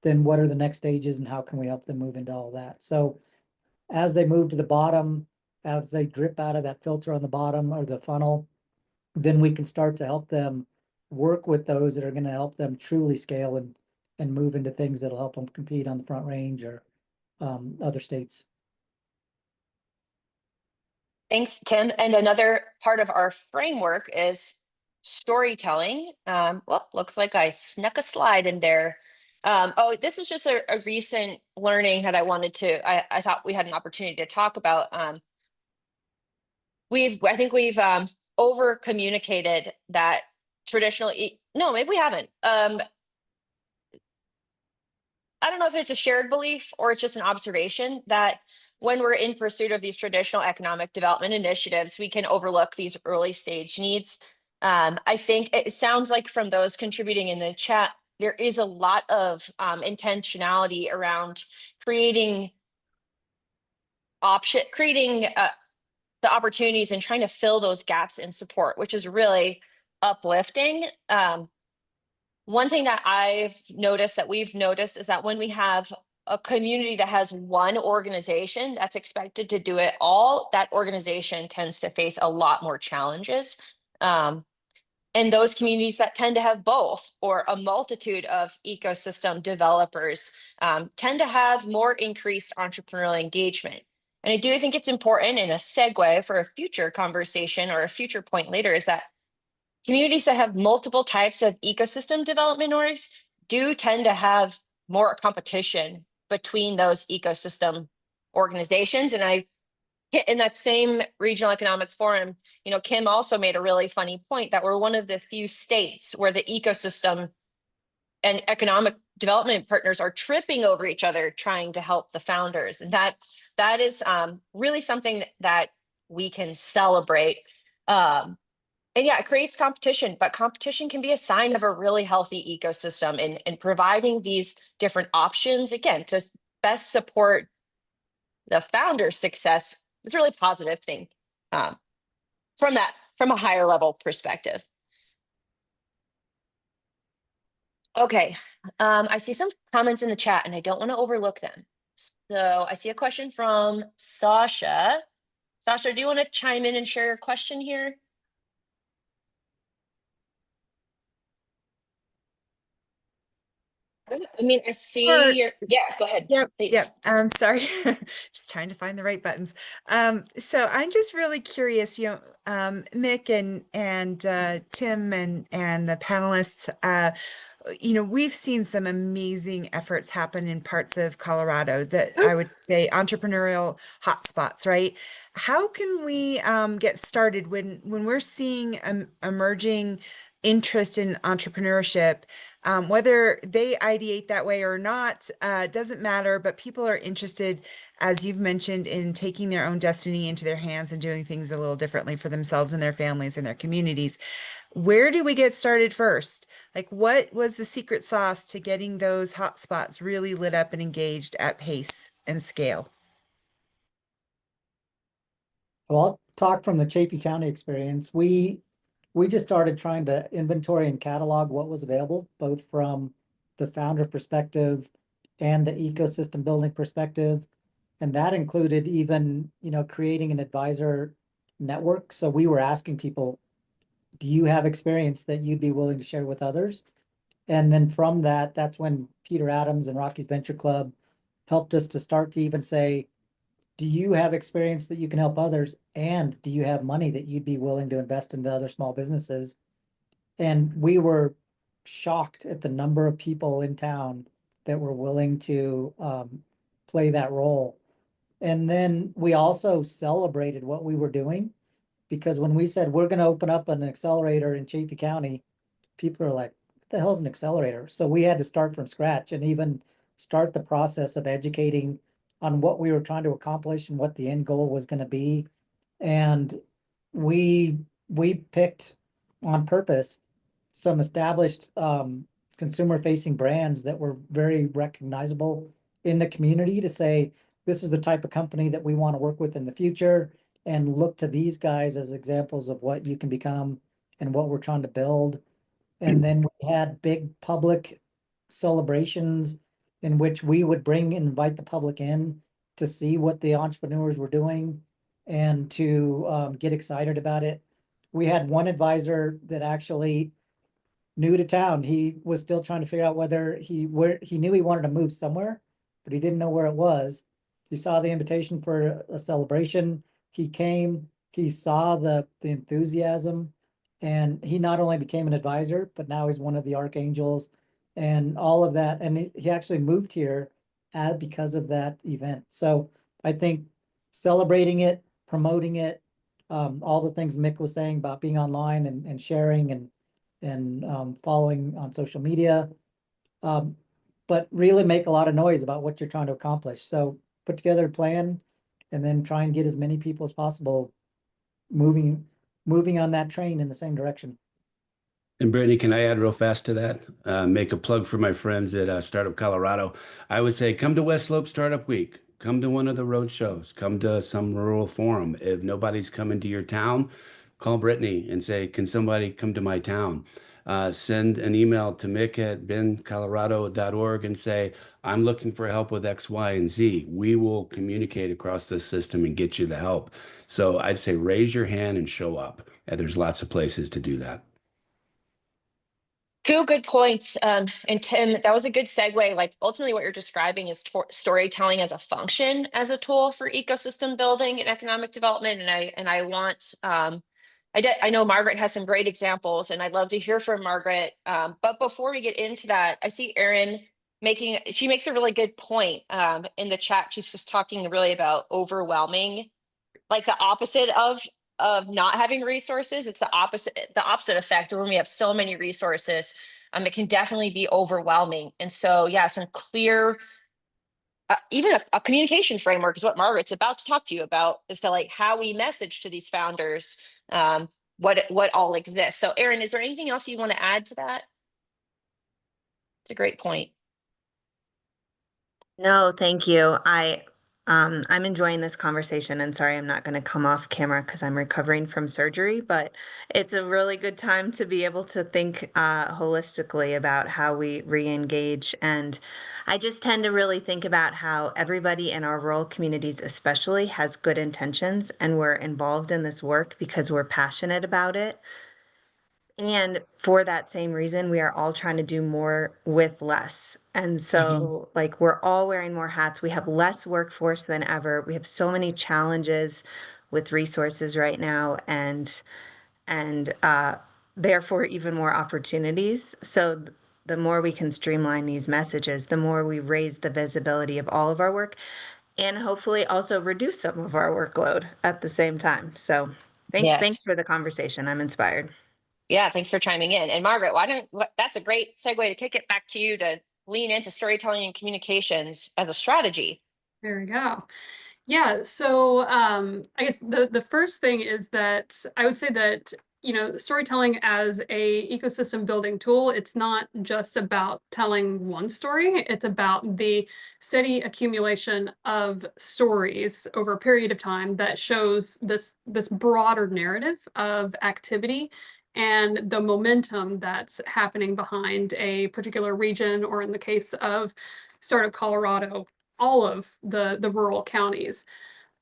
then what are the next stages and how can we help them move into all that? So as they move to the bottom, as they drip out of that filter on the bottom or the funnel, then we can start to help them work with those that are going to help them truly scale and move into things that'll help them compete on the Front Range or other states. Thanks, Tim. And another part of our framework is storytelling. Well, looks like I snuck a slide in there. Oh, this was just a recent learning that I thought we had an opportunity to talk about. I think we've over communicated that no, maybe we haven't. I don't know if it's a shared belief or it's just an observation that when we're in pursuit of these traditional economic development initiatives, we can overlook these early stage needs. I think it sounds like from those contributing in the chat, there is a lot of intentionality around creating the opportunities and trying to fill those gaps in support, which is really uplifting. One thing that we've noticed is that when we have a community that has one organization that's expected to do it all, that organization tends to face a lot more challenges. And those communities that tend to have both or a multitude of ecosystem developers tend to have more increased entrepreneurial engagement. And I do think it's important, in a segue for a future conversation or a future point later, is that communities that have multiple types of ecosystem development orgs do tend to have more competition between those ecosystem organizations. And in that same regional economic forum, Kim also made a really funny point that we're one of the few states where the ecosystem and economic development partners are tripping over each other trying to help the founders. And that is really something that we can celebrate. And yeah, it creates competition, but competition can be a sign of a really healthy ecosystem, and providing these different options, again, to best support the founder's success is a really positive thing from a higher level perspective. Okay, I see some comments in the chat and I don't want to overlook them. So I see a question from Sasha. Sasha, do you want to chime in and share your question here? I mean, I see Sure. yeah, go ahead. Yep. Please. Yep. Sorry. Just trying to find the right buttons. So I'm just really curious, Mick and Tim and the panelists, we've seen some amazing efforts happen in parts of Colorado that I would say entrepreneurial hotspots, right? How can we get started when we're seeing emerging interest in entrepreneurship, whether they ideate that way or not, doesn't matter, but people are interested, as you've mentioned, in taking their own destiny into their hands and doing things a little differently for themselves and their families and their communities. Where do we get started first? Like, what was the secret sauce to getting those hotspots really lit up and engaged at pace and scale? Well, I'll talk from the Chaffee County experience. We just started trying to inventory and catalog what was available, both from the founder perspective and the ecosystem building perspective. And that included even, creating an advisor network. So we were asking people, do you have experience that you'd be willing to share with others? And then from that, that's when Peter Adams and Rockies Venture Club helped us to start to even say, do you have experience that you can help others? And do you have money that you'd be willing to invest into other small businesses? And we were shocked at the number of people in town that were willing to play that role. And then we also celebrated what we were doing, because when we said we're going to open up an accelerator in Chaffey County, people are like, what the hell's an accelerator? So we had to start from scratch and even start the process of educating on what we were trying to accomplish and what the end goal was going to be. And we picked on purpose some established consumer facing brands that were very recognizable in the community to say, this is the type of company that we want to work with in the future, and look to these guys as examples of what you can become and what we're trying to build. And then we had big public celebrations in which we would bring and invite the public in to see what the entrepreneurs were doing and to get excited about it. We had one advisor that actually new to town. He was still trying to figure out whether he knew he wanted to move somewhere, but he didn't know where it was. He saw the invitation for a celebration. He came, he saw the enthusiasm, and he not only became an advisor, but now he's one of the archangels and all of that. And he actually moved here because of that event. So I think celebrating it, promoting it, all the things Mick was saying about being online and sharing and following on social media, but really make a lot of noise about what you're trying to accomplish. So put together a plan and then try and get as many people as possible moving on that train in the same direction. And Brittany, can I add real fast to that? Make a plug for my friends at Startup Colorado. I would say come to West Slope Startup Week. Come to one of the road shows. Come to some rural forum. If nobody's coming to your town, call Brittany and say, can somebody come to my town? Send an email to Mick at bencolorado.org and say, I'm looking for help with X, Y, and Z. We will communicate across this system and get you the help. So I'd say raise your hand and show up. And there's lots of places to do that. Two good points. And Tim, that was a good segue. Like ultimately what you're describing is storytelling as a function, as a tool for ecosystem building and economic development. And I want, I know Margaret has some great examples and I'd love to hear from Margaret. But before we get into that, I see Erin she makes a really good point in the chat. She's just talking really about overwhelming, like the opposite of not having resources. It's the opposite effect. When we have so many resources, it can definitely be overwhelming. And so, yeah, some clear, even a communication framework is what Margaret's about to talk to you about, as to like how we message to these founders, what all exists. So Erin, is there anything else you want to add to that? It's a great point. No, thank you. I'm enjoying this conversation, and sorry I'm not going to come off camera because I'm recovering from surgery, but it's a really good time to be able to think holistically about how we re-engage. And I just tend to really think about how everybody in our rural communities especially has good intentions, and we're involved in this work because we're passionate about it. And for that same reason, we are all trying to do more with less. And so, like, we're all wearing more hats. We have less workforce than ever. We have so many challenges with resources right now, and therefore even more opportunities. So the more we can streamline these messages, the more we raise the visibility of all of our work, and hopefully also reduce some of our workload at the same time. So thanks for the conversation. I'm inspired. Yeah, thanks for chiming in. And Margaret, that's a great segue to kick it back to you to lean into storytelling and communications as a strategy. There we go. Yeah, so I guess the first thing is that I would say that, you know, storytelling as a ecosystem building tool, it's not just about telling one story. It's about the steady accumulation of stories over a period of time that shows this broader narrative of activity and the momentum that's happening behind a particular region, or in the case of Startup Colorado, all of the rural counties.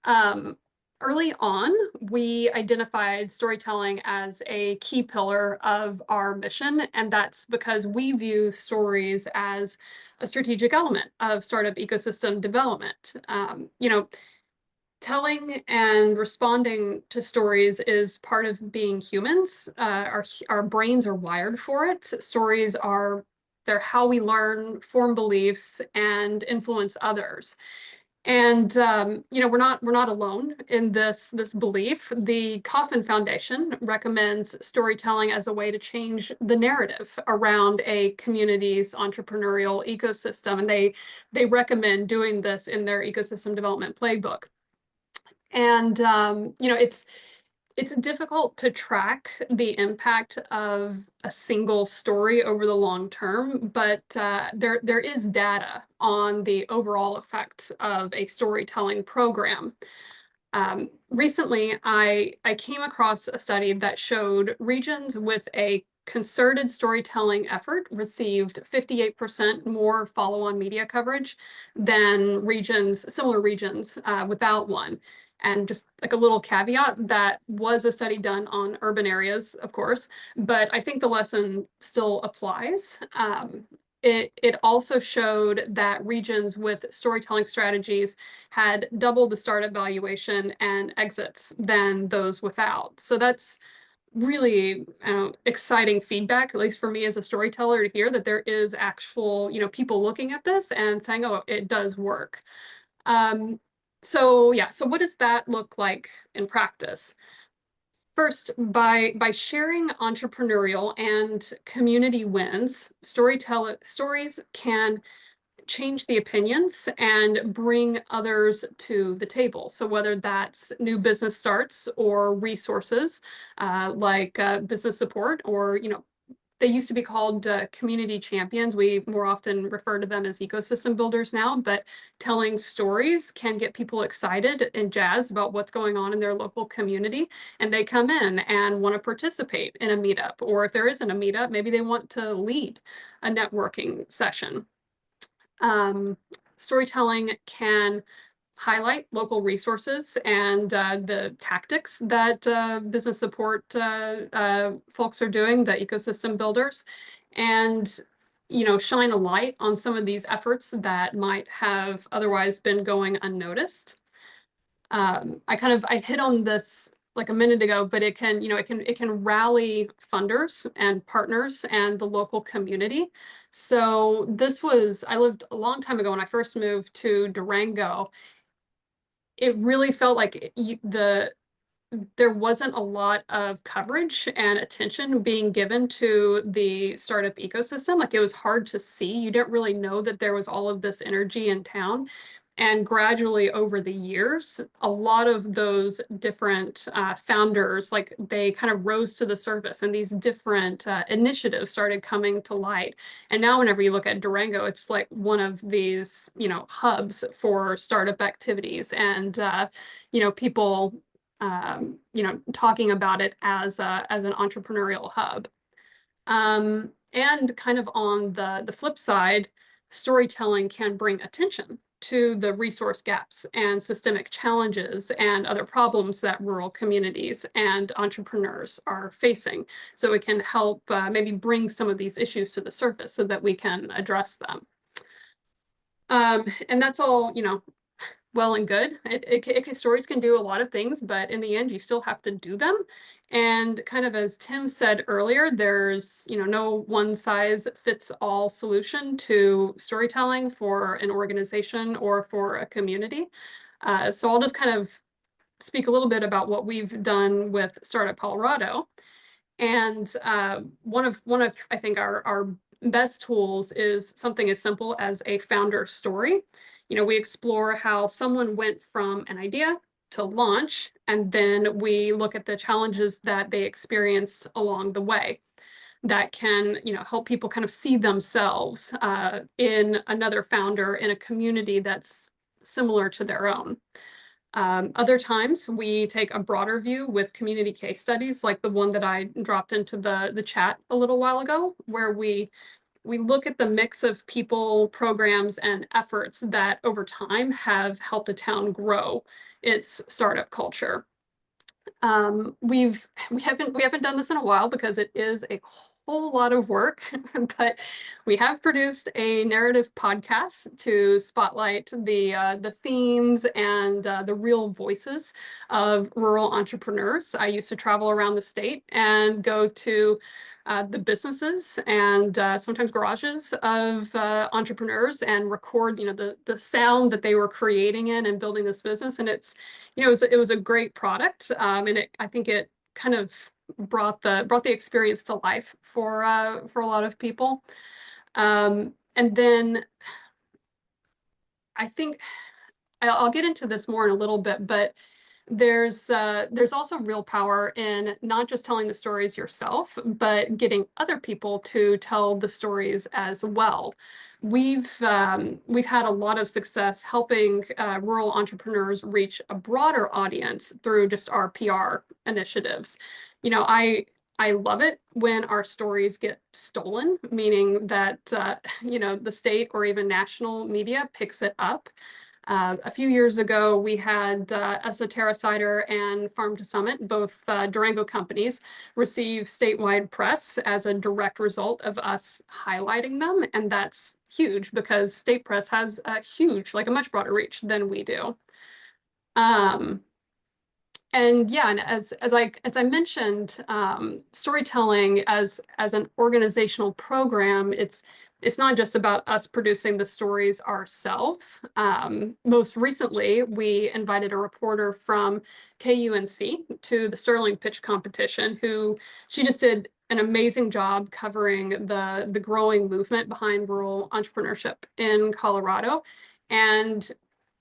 Early on, we identified storytelling as a key pillar of our mission, and that's because we view stories as a strategic element of startup ecosystem development. You know, telling and responding to stories is part of being humans. Our brains are wired for it. Stories are, they're how we learn, form beliefs, and influence others. And you know, we're not alone in this belief. The Kauffman Foundation recommends storytelling as a way to change the narrative around a community's entrepreneurial ecosystem, and they recommend doing this in their ecosystem development playbook. And you know, it's difficult to track the impact of a single story over the long term, but there is data on the overall effect of a storytelling program. Recently, I came across a study that showed regions with a concerted storytelling effort received 58% more follow-on media coverage than similar regions without one. And just like a little caveat, that was a study done on urban areas, of course, but I think the lesson still applies. It also showed that regions with storytelling strategies had double the startup valuation and exits than those without. So that's really exciting feedback, at least for me as a storyteller, to hear that there is actual, you know, people looking at this and saying, oh, it does work. So yeah, so what does that look like in practice? First, by sharing entrepreneurial and community wins, stories can change the opinions and bring others to the table. So whether that's new business starts or resources like business support, or, you know, they used to be called community champions. We more often refer to them as ecosystem builders now, but telling stories can get people excited and jazzed about what's going on in their local community. And they come in and want to participate in a meetup, or if there isn't a meetup, maybe they want to lead a networking session. Storytelling can highlight local resources and the tactics that business support folks are doing, the ecosystem builders, and, you know, shine a light on some of these efforts that might have otherwise been going unnoticed. I hit on this like a minute ago, but it can, you know, it can rally funders and partners and the local community. So I lived a long time ago when I first moved to Durango. It really felt like there wasn't a lot of coverage and attention being given to the startup ecosystem. Like, it was hard to see. You didn't really know that there was all of this energy in town. And gradually over the years, a lot of those different founders, like, they kind of rose to the surface, and these different initiatives started coming to light. And now whenever you look at Durango, it's like one of these, you know, hubs for startup activities, and, you know, people, you know, talking about it as an entrepreneurial hub. And kind of on the flip side, storytelling can bring attention to the resource gaps and systemic challenges and other problems that rural communities and entrepreneurs are facing. So it can help maybe bring some of these issues to the surface so that we can address them. And that's all, you know, well and good. Stories can do a lot of things, but in the end, you still have to do them. And kind of as Tim said earlier, there's, you know, no one size fits all solution to storytelling for an organization or for a community. So I'll just kind of speak a little bit about what we've done with Startup Colorado. And one of I think our best tools is something as simple as a founder story. You know, we explore how someone went from an idea to launch, and then we look at the challenges that they experienced along the way that can, you know, help people kind of see themselves in another founder in a community that's similar to their own. Other times we take a broader view with community case studies, like the one that I dropped into the chat a little while ago, where we look at the mix of people, programs, and efforts that over time have helped a town grow its startup culture. We haven't done this in a while because it is a whole lot of work, but we have produced a narrative podcast to spotlight the themes and the real voices of rural entrepreneurs. I used to travel around the state and go to the businesses and sometimes garages of entrepreneurs and record, the sound that they were creating in and building this business. And it's, it was a great product. And I think it kind of brought the experience to life for a lot of people. And then I think I'll get into this more in a little bit, but there's also real power in not just telling the stories yourself, but getting other people to tell the stories as well. We've had a lot of success helping rural entrepreneurs reach a broader audience through just our PR initiatives. I love it when our stories get stolen, meaning that the state or even national media picks it up. A few years ago, we had Esoterra Cider and Farm to Summit, both Durango companies, receive statewide press as a direct result of us highlighting them. And that's huge because state press has a much broader reach than we do. And yeah, and as I mentioned, storytelling as an organizational program, it's not just about us producing the stories ourselves. Most recently, we invited a reporter from KUNC to the Sterling Pitch Competition, she just did an amazing job covering the growing movement behind rural entrepreneurship in Colorado. And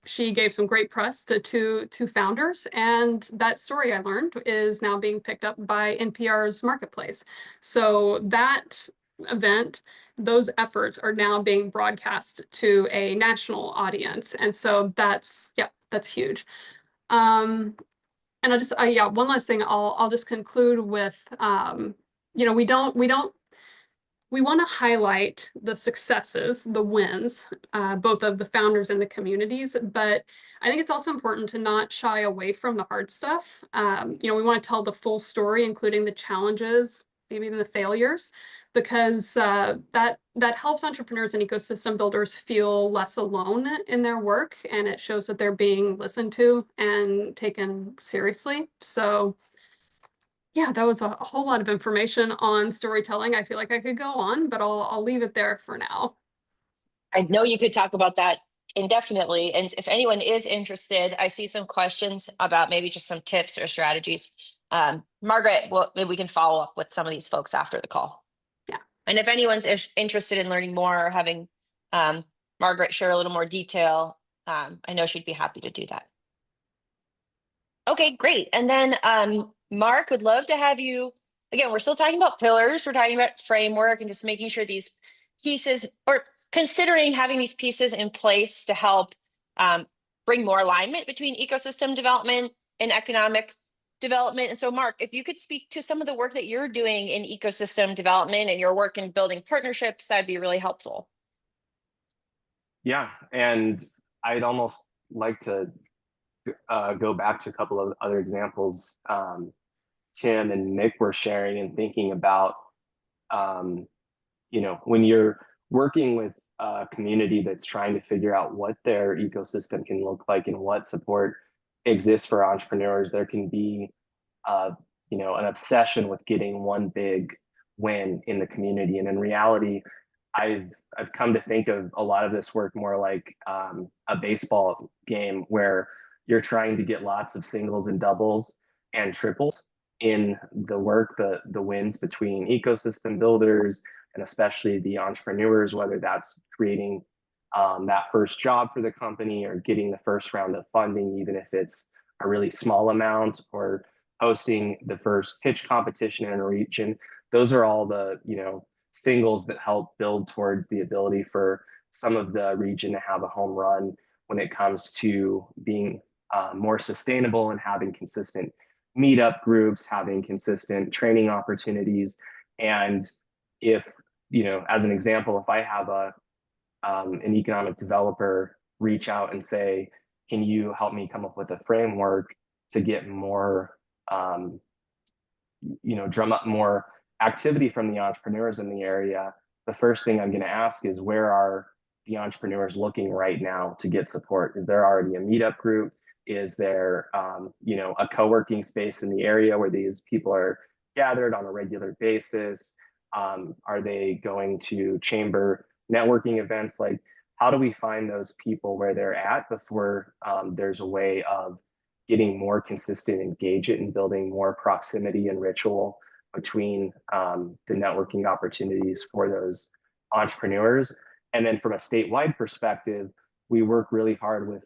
she gave some great press to two founders, and that story, I learned, is now being picked up by NPR's Marketplace. So that event, those efforts are now being broadcast to a national audience, and so that's huge. And one last thing I'll just conclude with, we want to highlight the successes, the wins, both of the founders and the communities, but I think it's also important to not shy away from the hard stuff. We want to tell the full story, including the challenges, maybe even the failures, because that helps entrepreneurs and ecosystem builders feel less alone in their work, and it shows that they're being listened to and taken seriously. So yeah, that was a whole lot of information on storytelling. I feel like I could go on, but I'll leave it there for now. I know you could talk about that indefinitely. And if anyone is interested, I see some questions about maybe just some tips or strategies. Margaret, well, maybe we can follow up with some of these folks after the call. Yeah. And if anyone's interested in learning more or having Margaret share a little more detail, I know she'd be happy to do that. Okay, great. And then Mark, would love to have you, again, we're still talking about pillars, we're talking about framework and just making sure these pieces, or considering having these pieces in place to help bring more alignment between ecosystem development and economic development. And so Mark, if you could speak to some of the work that you're doing in ecosystem development and your work in building partnerships, that'd be really helpful. Yeah, and I'd almost like to go back to a couple of other examples Tim and Nick were sharing and thinking about, when you're working with a community that's trying to figure out what their ecosystem can look like and what support exists for entrepreneurs, there can be, an obsession with getting one big win in the community. And in reality, I've come to think of a lot of this work more like a baseball game where you're trying to get lots of singles and doubles and triples in the work, the wins between ecosystem builders and especially the entrepreneurs, whether that's creating that first job for the company or getting the first round of funding, even if it's a really small amount, or hosting the first pitch competition in a region. Those are all the, singles that help build towards the ability for some of the region to have a home run when it comes to being more sustainable and having consistent meetup groups, having consistent training opportunities. And if, as an example, if I have an economic developer reach out and say, can you help me come up with a framework to get more, drum up more activity from the entrepreneurs in the area, the first thing I'm going to ask is, where are the entrepreneurs looking right now to get support? Is there already a meetup group? Is there, a co-working space in the area where these people are gathered on a regular basis? Are they going to chamber networking events? Like, how do we find those people where they're at before there's a way of getting more consistent engagement and building more proximity and ritual between the networking opportunities for those entrepreneurs? And then from a statewide perspective, we work really hard with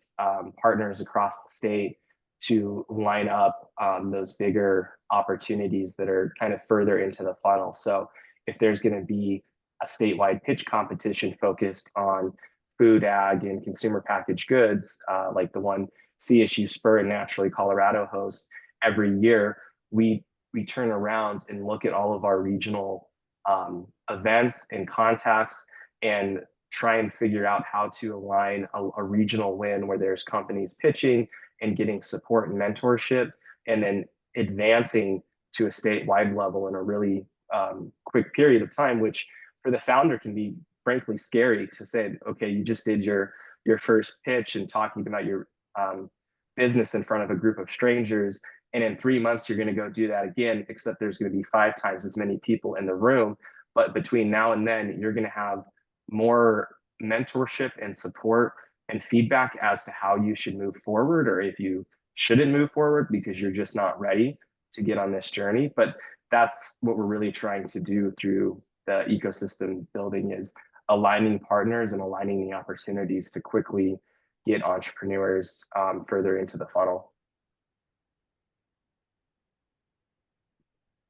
partners across the state to line up those bigger opportunities that are kind of further into the funnel. So if there's going to be a statewide pitch competition focused on food, ag, and consumer packaged goods, like the one CSU Spur and Naturally Colorado hosts every year, we turn around and look at all of our regional events and contacts and try and figure out how to align a regional win where there's companies pitching and getting support and mentorship, and then advancing to a statewide level in a really quick period of time, which for the founder can be frankly scary to say, okay, you just did your first pitch and talking about your business in front of a group of strangers, and in 3 months you're going to go do that again, except there's going to be 5 times as many people in the room. But between now and then, you're going to have more mentorship and support and feedback as to how you should move forward, or if you shouldn't move forward because you're just not ready to get on this journey. But that's what we're really trying to do through the ecosystem building, is aligning partners and aligning the opportunities to quickly get entrepreneurs further into the funnel.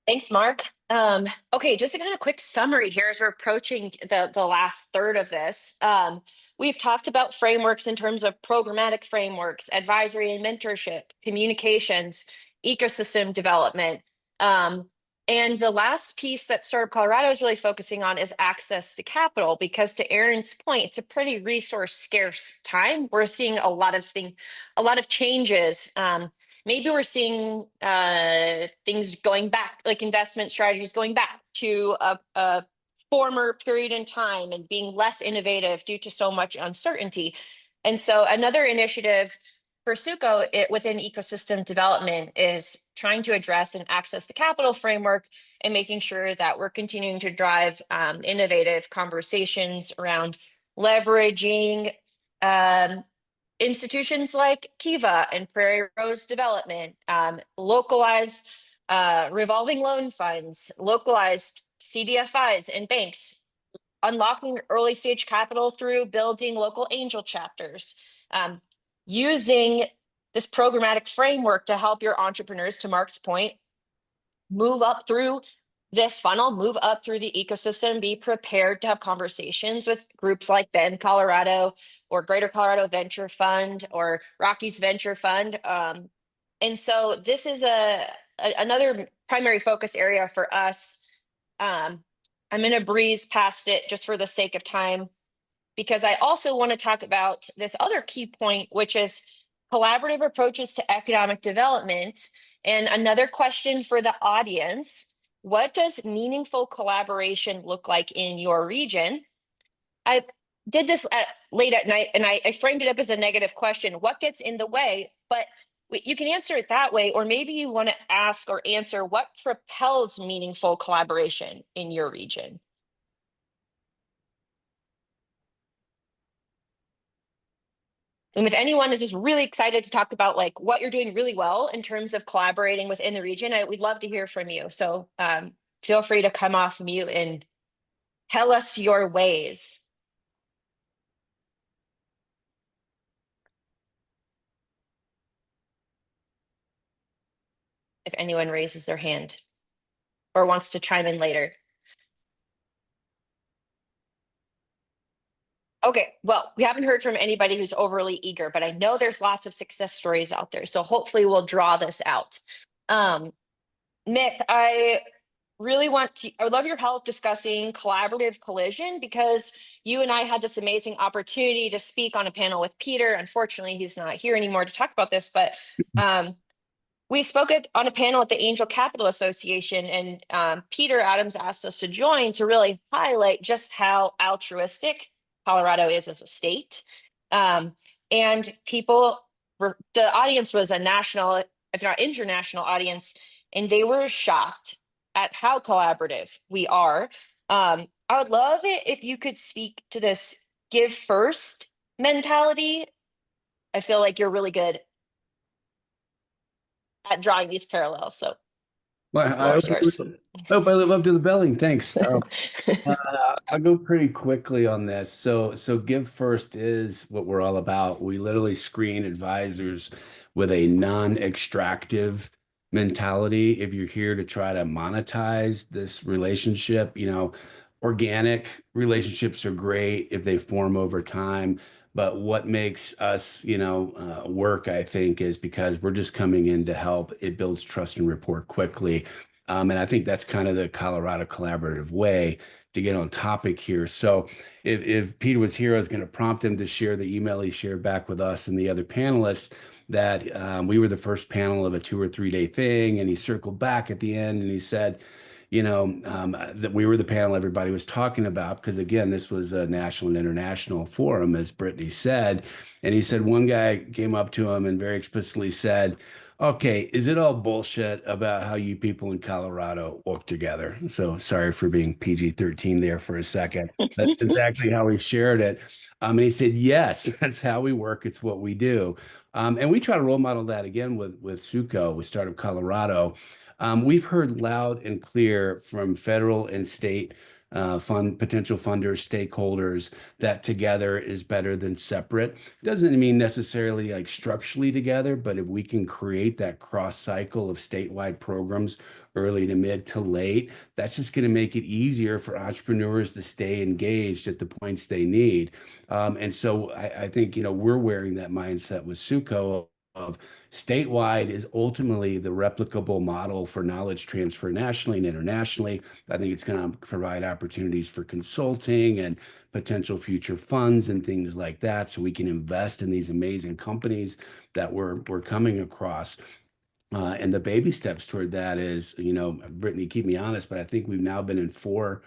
Thanks, Mark. Okay, just a kind of quick summary here as we're approaching the last third of this. We've talked about frameworks in terms of programmatic frameworks, advisory and mentorship, communications, ecosystem development. And the last piece that Startup Colorado is really focusing on is access to capital, because to Aaron's point, it's a pretty resource scarce time. We're seeing a lot of changes. Maybe we're seeing things going back, like investment strategies going back to a former period in time and being less innovative due to so much uncertainty. And so another initiative for SUCO within ecosystem development is trying to address an access to capital framework and making sure that we're continuing to drive innovative conversations around leveraging institutions like Kiva and Prairie Rose Development, localized revolving loan funds, localized CDFIs and banks, unlocking early stage capital through building local angel chapters, using this programmatic framework to help your entrepreneurs, to Mark's point, move up through this funnel, move up through the ecosystem, be prepared to have conversations with groups like Bend Colorado or Greater Colorado Venture Fund or Rockies Venture Fund. And so this is another primary focus area for us. I'm going to breeze past it just for the sake of time, because I also want to talk about this other key point, which is collaborative approaches to economic development. And another question for the audience: what does meaningful collaboration look like in your region? I did this late at night, and I framed it up as a negative question. What gets in the way? But you can answer it that way, or maybe you want to ask or answer what propels meaningful collaboration in your region. And if anyone is just really excited to talk about like what you're doing really well in terms of collaborating within the region, we'd love to hear from you. So feel free to come off mute and tell us your ways. If anyone raises their hand or wants to chime in later. Okay, well, we haven't heard from anybody who's overly eager, but I know there's lots of success stories out there. So hopefully we'll draw this out. Nick, I would love your help discussing collaborative collision, because you and I had this amazing opportunity to speak on a panel with Peter. Unfortunately, he's not here anymore to talk about this, but we spoke on a panel at the Angel Capital Association, and Peter Adams asked us to join to really highlight just how altruistic Colorado is as a state. And the audience was a national, if not international audience, and they were shocked at how collaborative we are. I would love it if you could speak to this give first mentality. I feel like you're really good at drawing these parallels. So Well, floor is yours. I hope I live up to the billing. Thanks. I'll go pretty quickly on this. So Give First is what we're all about. We literally screen advisors with a non-extractive mentality. If you're here to try to monetize this relationship, organic relationships are great if they form over time. But what makes us, work, I think, is because we're just coming in to help. It builds trust and rapport quickly. And I think that's kind of the Colorado collaborative way to get on topic here. So if Peter was here, I was going to prompt him to share the email he shared back with us and the other panelists that we were the first panel of a 2 or 3 day thing. And he circled back at the end and he said, that we were the panel everybody was talking about, because again, this was a national and international forum, as Brittany said. And he said one guy came up to him and very explicitly said, okay, is it all bullshit about how you people in Colorado work together? So sorry for being PG-13 there for a second. That's exactly how he shared it. And he said, yes, that's how we work. It's what we do. And we try to role model that again with SUCO, with Startup Colorado. We've heard loud and clear from federal and state potential funders, stakeholders, that together is better than separate. Doesn't mean necessarily like structurally together, but if we can create that cross cycle of statewide programs early to mid to late, that's just going to make it easier for entrepreneurs to stay engaged at the points they need. And so I think, we're wearing that mindset with SUCO of statewide is ultimately the replicable model for knowledge transfer nationally and internationally. I think it's going to provide opportunities for consulting and potential future funds and things like that, so we can invest in these amazing companies that we're coming across. And the baby steps toward that is, Brittany, keep me honest, but I think we've now been in 4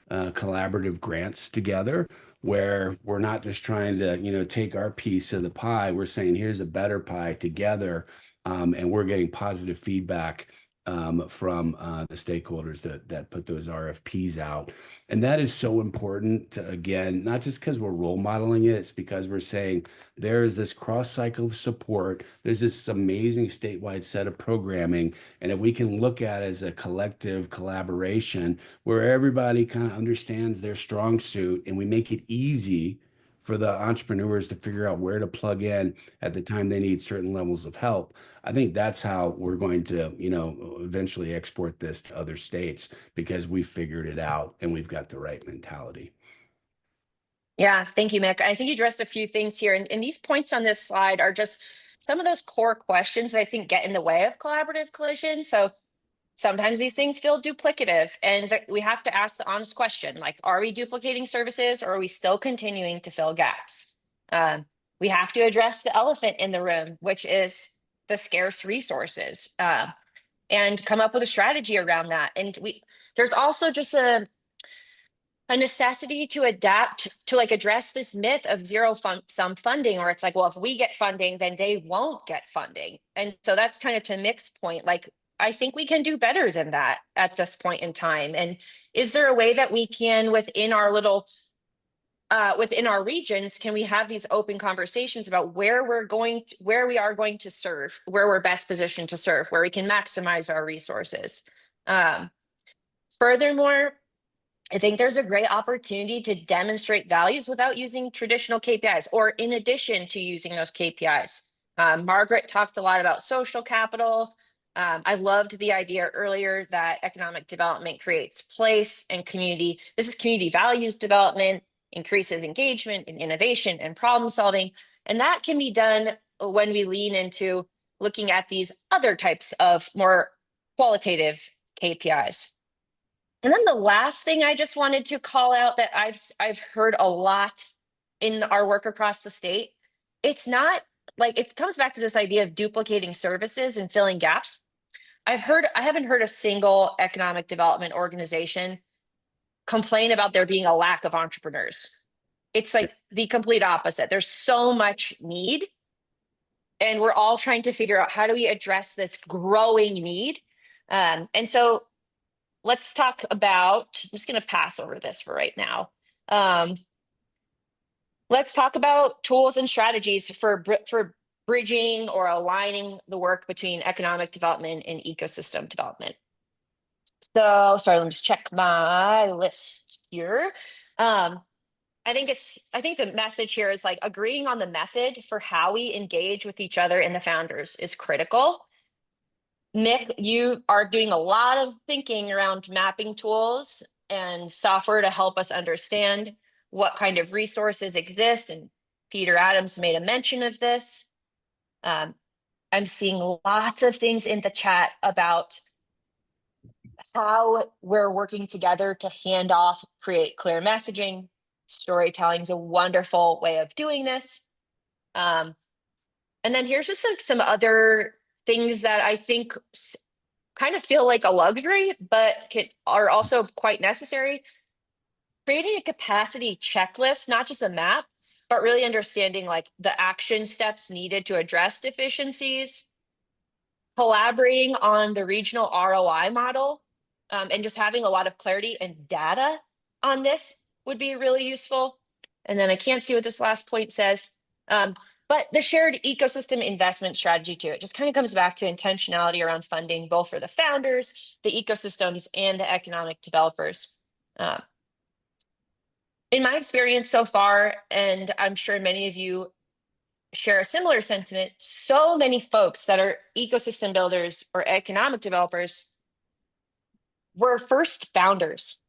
collaborative grants together, where we're not just trying to, take our piece of the pie. We're saying, here's a better pie together. And we're getting positive feedback from the stakeholders that put those RFPs out. And that is so important to, again, not just because we're role modeling it, it's because we're saying there is this cross cycle of support. There's this amazing statewide set of programming. And if we can look at it as a collective collaboration where everybody kind of understands their strong suit, and we make it easy for the entrepreneurs to figure out where to plug in at the time they need certain levels of help, I think that's how we're going to, eventually export this to other states, because we figured it out and we've got the right mentality. Yeah, thank you, Mick. I think you addressed a few things here, and these points on this slide are just some of those core questions that I think get in the way of collaborative collision. So sometimes these things feel duplicative, and we have to ask the honest question, like, are we duplicating services, or are we still continuing to fill gaps? We have to address the elephant in the room, which is the scarce resources, and come up with a strategy around that. And there's also just a necessity to adapt to address this myth of zero-sum funding, or it's like, well, if we get funding, then they won't get funding. And so that's kind of to Mick's point, I think we can do better than that at this point in time. And is there a way that we can, within our regions, can we have these open conversations about where we are going to serve, where we're best positioned to serve, where we can maximize our resources? Furthermore, I think there's a great opportunity to demonstrate values without using traditional KPIs, or in addition to using those KPIs. Margaret talked a lot about social capital. I loved the idea earlier that economic development creates place and community. This is community values development, increases engagement and innovation and problem solving. And that can be done when we lean into looking at these other types of more qualitative KPIs. And then the last thing I just wanted to call out that I've heard a lot in our work across the state, it's not like it comes back to this idea of duplicating services and filling gaps. I haven't heard a single economic development organization complain about there being a lack of entrepreneurs. It's like the complete opposite. There's so much need, and we're all trying to figure out how do we address this growing need. And so let's talk about, I'm just going to pass over this for right now. Let's talk about tools and strategies for bridging or aligning the work between economic development and ecosystem development. So, sorry, let me just check my list here. I think the message here is like agreeing on the method for how we engage with each other and the founders is critical. Nick, you are doing a lot of thinking around mapping tools and software to help us understand what kind of resources exist. And Peter Adams made a mention of this. I'm seeing lots of things in the chat about how we're working together to hand off, create clear messaging. Storytelling is a wonderful way of doing this. And then here's just like some other things that I think kind of feel like a luxury, but are also quite necessary. Creating a capacity checklist, not just a map, but really understanding like the action steps needed to address deficiencies, collaborating on the regional ROI model, and just having a lot of clarity and data on this would be really useful. And then I can't see what this last point says, but the shared ecosystem investment strategy too. It just kind of comes back to intentionality around funding, both for the founders, the ecosystems, and the economic developers. In my experience so far, and I'm sure many of you share a similar sentiment, so many folks that are ecosystem builders or economic developers were first founders.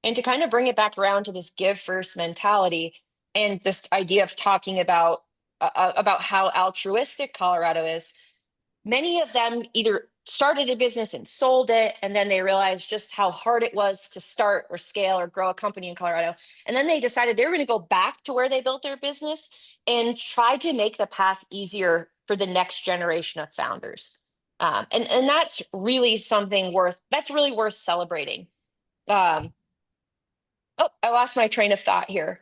And to kind of bring it back around to this give first mentality and this idea of talking about how altruistic Colorado is, many of them either started a business and sold it, and then they realized just how hard it was to start or scale or grow a company in Colorado. And then they decided they were going to go back to where they built their business and try to make the path easier for the next generation of founders. And that's really that's really worth celebrating. Oh, I lost my train of thought here.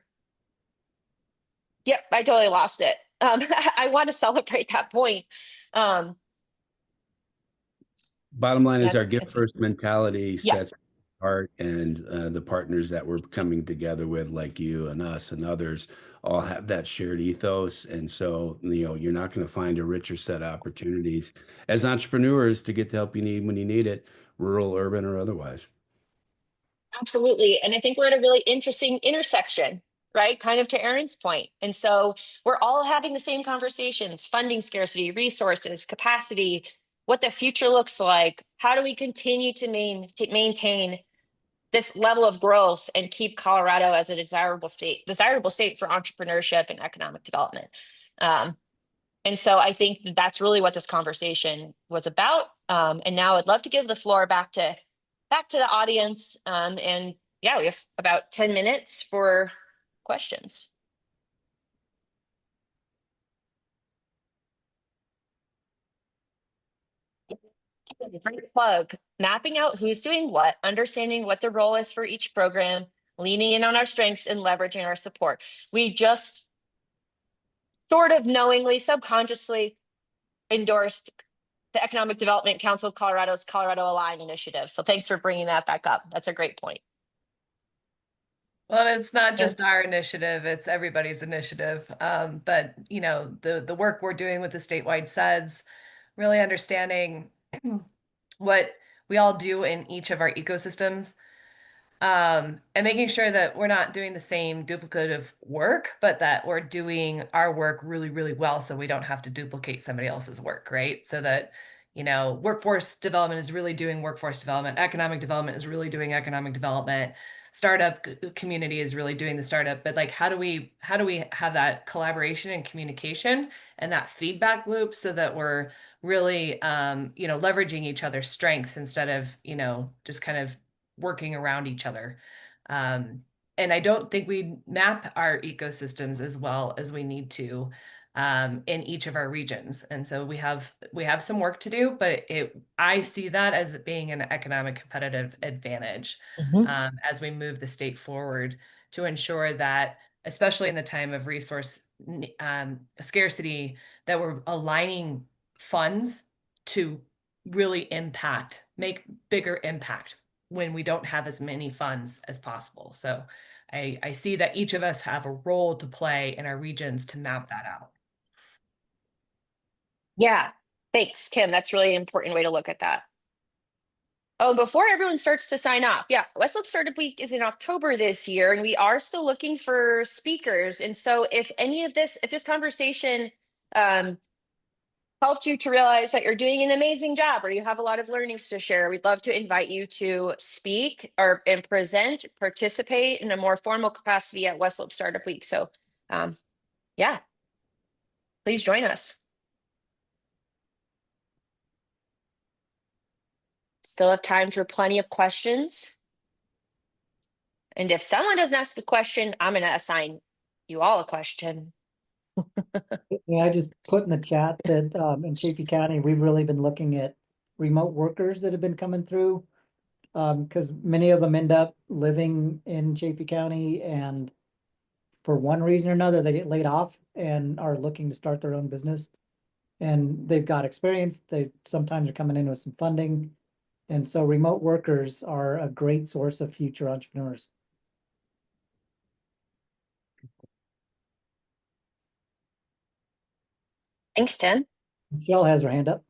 Yep, I totally lost it. I want to celebrate that point. Bottom line is our That's- give first mentality Yeah. sets apart, and the partners that we're coming together with, like you and us and others, all have that shared ethos. And so, you're not going to find a richer set of opportunities as entrepreneurs to get the help you need when you need it, rural, urban, or otherwise. Absolutely. And I think we're at a really interesting intersection, right? Kind of to Erin's point. And so we're all having the same conversations: funding scarcity, resources, capacity, what the future looks like. How do we continue to maintain this level of growth and keep Colorado as a desirable state for entrepreneurship and economic development? And so I think that's really what this conversation was about. And now I'd love to give the floor back to the audience. And yeah, we have about 10 minutes for questions. Great plug. Mapping out who's doing what, understanding what the role is for each program, leaning in on our strengths, and leveraging our support. We just sort of knowingly, subconsciously endorsed the Economic Development Council of Colorado's Colorado Align initiative. So thanks for bringing that back up. That's a great point. Well, it's not just our initiative, it's everybody's initiative. But the work we're doing with the statewide SEDS, really understanding what we all do in each of our ecosystems, and making sure that we're not doing the same duplicative work, but that we're doing our work really, really well, so we don't have to duplicate somebody else's work, right? So that, workforce development is really doing workforce development, economic development is really doing economic development, startup community is really doing the startup. But like, how do we have that collaboration and communication and that feedback loop so that we're really leveraging each other's strengths instead of just kind of working around each other. And I don't think we map our ecosystems as well as we need to. in each of our regions. And so we have some work to do, but I see that as being an economic competitive advantage as we move the state forward to ensure that, especially in the time of resource scarcity, that we're aligning funds to really make bigger impact when we don't have as many funds as possible. So I see that each of us have a role to play in our regions to map that out. Yeah, thanks, Kim. That's really an important way to look at that. Oh, before everyone starts to sign off, yeah, West Loop Startup Week is in October this year, and we are still looking for speakers. And so if this conversation helped you to realize that you're doing an amazing job or you have a lot of learnings to share, we'd love to invite you to speak and participate in a more formal capacity at West Loop Startup Week. So yeah, please join us. Still have time for plenty of questions. And if someone doesn't ask a question, I'm going to assign you all a question. Yeah, I just put in the chat that in Chaffey County, we've really been looking at remote workers that have been coming through. Because many of them end up living in Chaffey County, and for one reason or another, they get laid off and are looking to start their own business. And they've got experience. They sometimes are coming in with some funding. And so remote workers are a great source of future entrepreneurs. Thanks, Tim. Michelle has her hand up.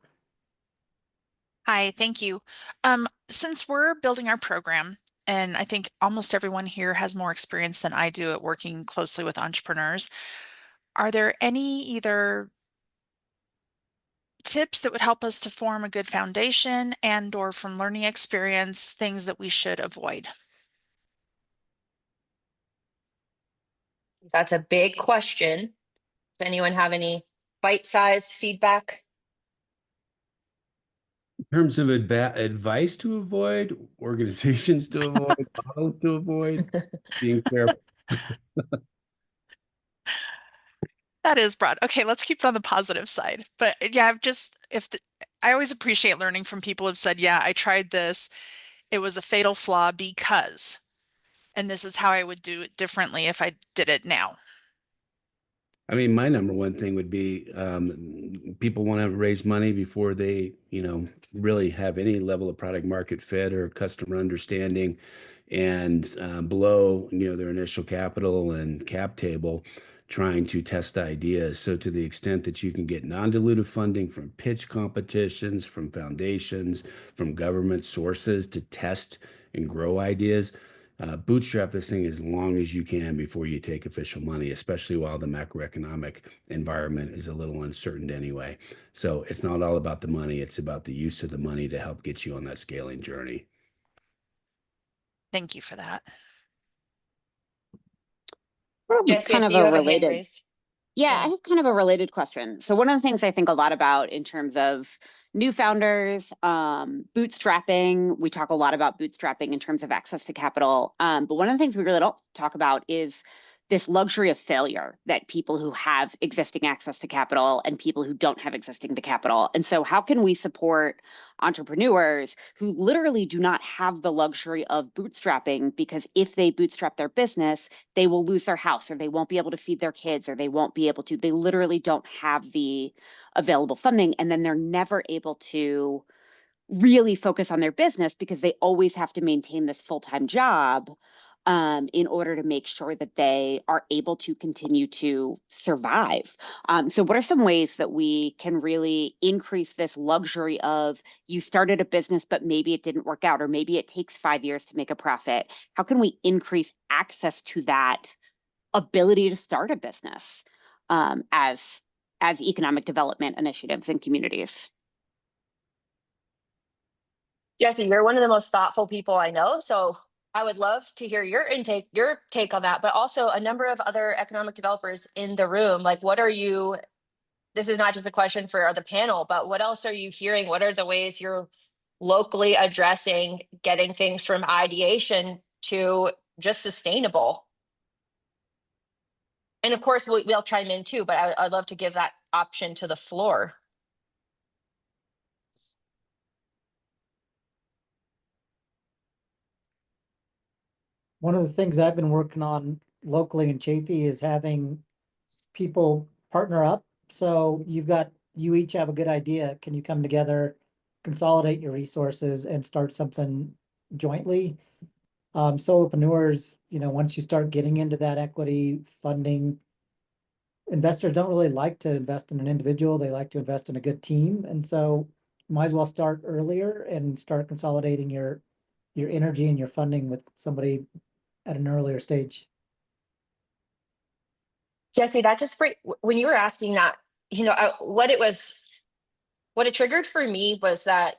Hi, thank you. Since we're building our program, and I think almost everyone here has more experience than I do at working closely with entrepreneurs, are there any either tips that would help us to form a good foundation and/or from learning experience, things that we should avoid? That's a big question. Does anyone have any bite-sized feedback? In terms of advice to avoid, organizations to avoid, models to avoid, being careful. That is broad. Okay, let's keep it on the positive side. But yeah, I always appreciate learning from people who've said, yeah, I tried this. It was a fatal flaw because, and this is how I would do it differently if I did it now. I mean, my number one thing would be people want to raise money before they, really have any level of product market fit or customer understanding, and below, their initial capital and cap table, trying to test ideas. So to the extent that you can get non-dilutive funding from pitch competitions, from foundations, from government sources to test and grow ideas, bootstrap this thing as long as you can before you take official money, especially while the macroeconomic environment is a little uncertain anyway. So it's not all about the money, it's about the use of the money to help get you on that scaling journey. Thank you for that. Jesse, Kind I of see you a have a hand related, raised. yeah, I have kind of a related question. So one of the things I think a lot about in terms of new founders, bootstrapping, we talk a lot about bootstrapping in terms of access to capital. But one of the things we really don't talk about is this luxury of failure that people who have existing access to capital and people who don't have existing to capital. And so how can we support entrepreneurs who literally do not have the luxury of bootstrapping, because if they bootstrap their business, they will lose their house, or they won't be able to feed their kids, or they literally don't have the available funding. And then they're never able to really focus on their business because they always have to maintain this full-time job in order to make sure that they are able to continue to survive. So what are some ways that we can really increase this luxury of, you started a business, but maybe it didn't work out, or maybe it takes 5 years to make a profit? How can we increase access to that ability to start a business as economic development initiatives in communities? Jesse, you're one of the most thoughtful people I know. So I would love to hear your take on that, but also a number of other economic developers in the room. Like, this is not just a question for the panel, but what else are you hearing? What are the ways you're locally addressing getting things from ideation to just sustainable? And of course, we'll chime in too, but I'd love to give that option to the floor. One of the things I've been working on locally in Chafee is having people partner up. So you each have a good idea. Can you come together, consolidate your resources and start something jointly? Solopreneurs, once you start getting into that equity funding, investors don't really like to invest in an individual. They like to invest in a good team. And so might as well start earlier and start consolidating your energy and your funding with somebody at an earlier stage. Jesse, that just when you were asking that, what it triggered for me was that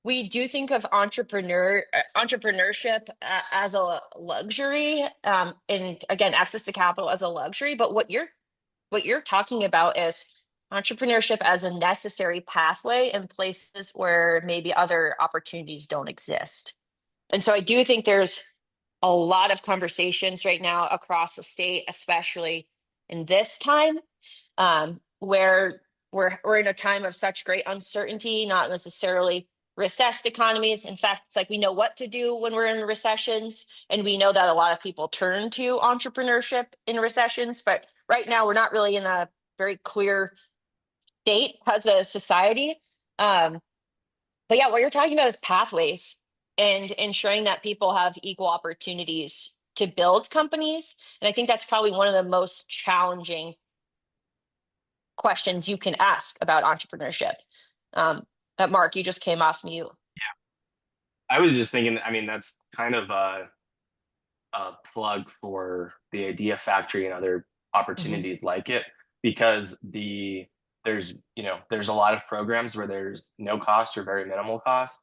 we do think of entrepreneurship as a luxury, and again, access to capital as a luxury. But what you're talking about is entrepreneurship as a necessary pathway in places where maybe other opportunities don't exist. And so I do think there's a lot of conversations right now across the state, especially in this time, where we're in a time of such great uncertainty, not necessarily recessed economies. In fact, it's like we know what to do when we're in recessions, and we know that a lot of people turn to entrepreneurship in recessions. But right now, we're not really in a very clear state as a society. But yeah, what you're talking about is pathways and ensuring that people have equal opportunities to build companies. And I think that's probably one of the most challenging questions you can ask about entrepreneurship. Mark, you just came off mute. I was just thinking, that's kind of a plug for the Idea Factory and other opportunities like it, because there's a lot of programs where there's no cost or very minimal cost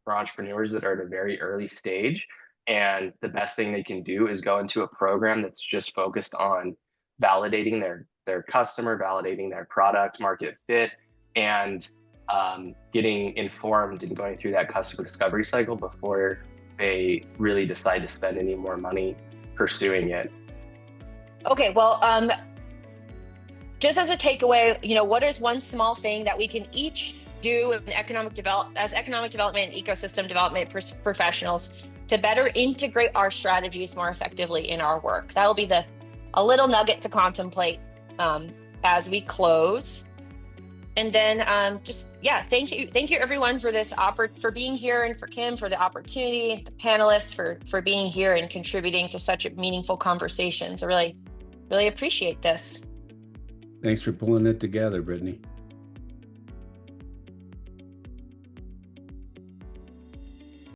for entrepreneurs that are at a very early stage. And the best thing they can do is go into a program that's just focused on validating their customer, validating their product market fit, and getting informed and going through that customer discovery cycle before they really decide to spend any more money pursuing it. Okay, well, just as a takeaway, what is one small thing that we can each do as economic development and ecosystem development professionals to better integrate our strategies more effectively in our work? That'll be a little nugget to contemplate as we close. And then thank you everyone for for being here, and for Kim for the opportunity, the panelists for being here and contributing to such meaningful conversations. I really, really appreciate this. Thanks for pulling it together, Brittany.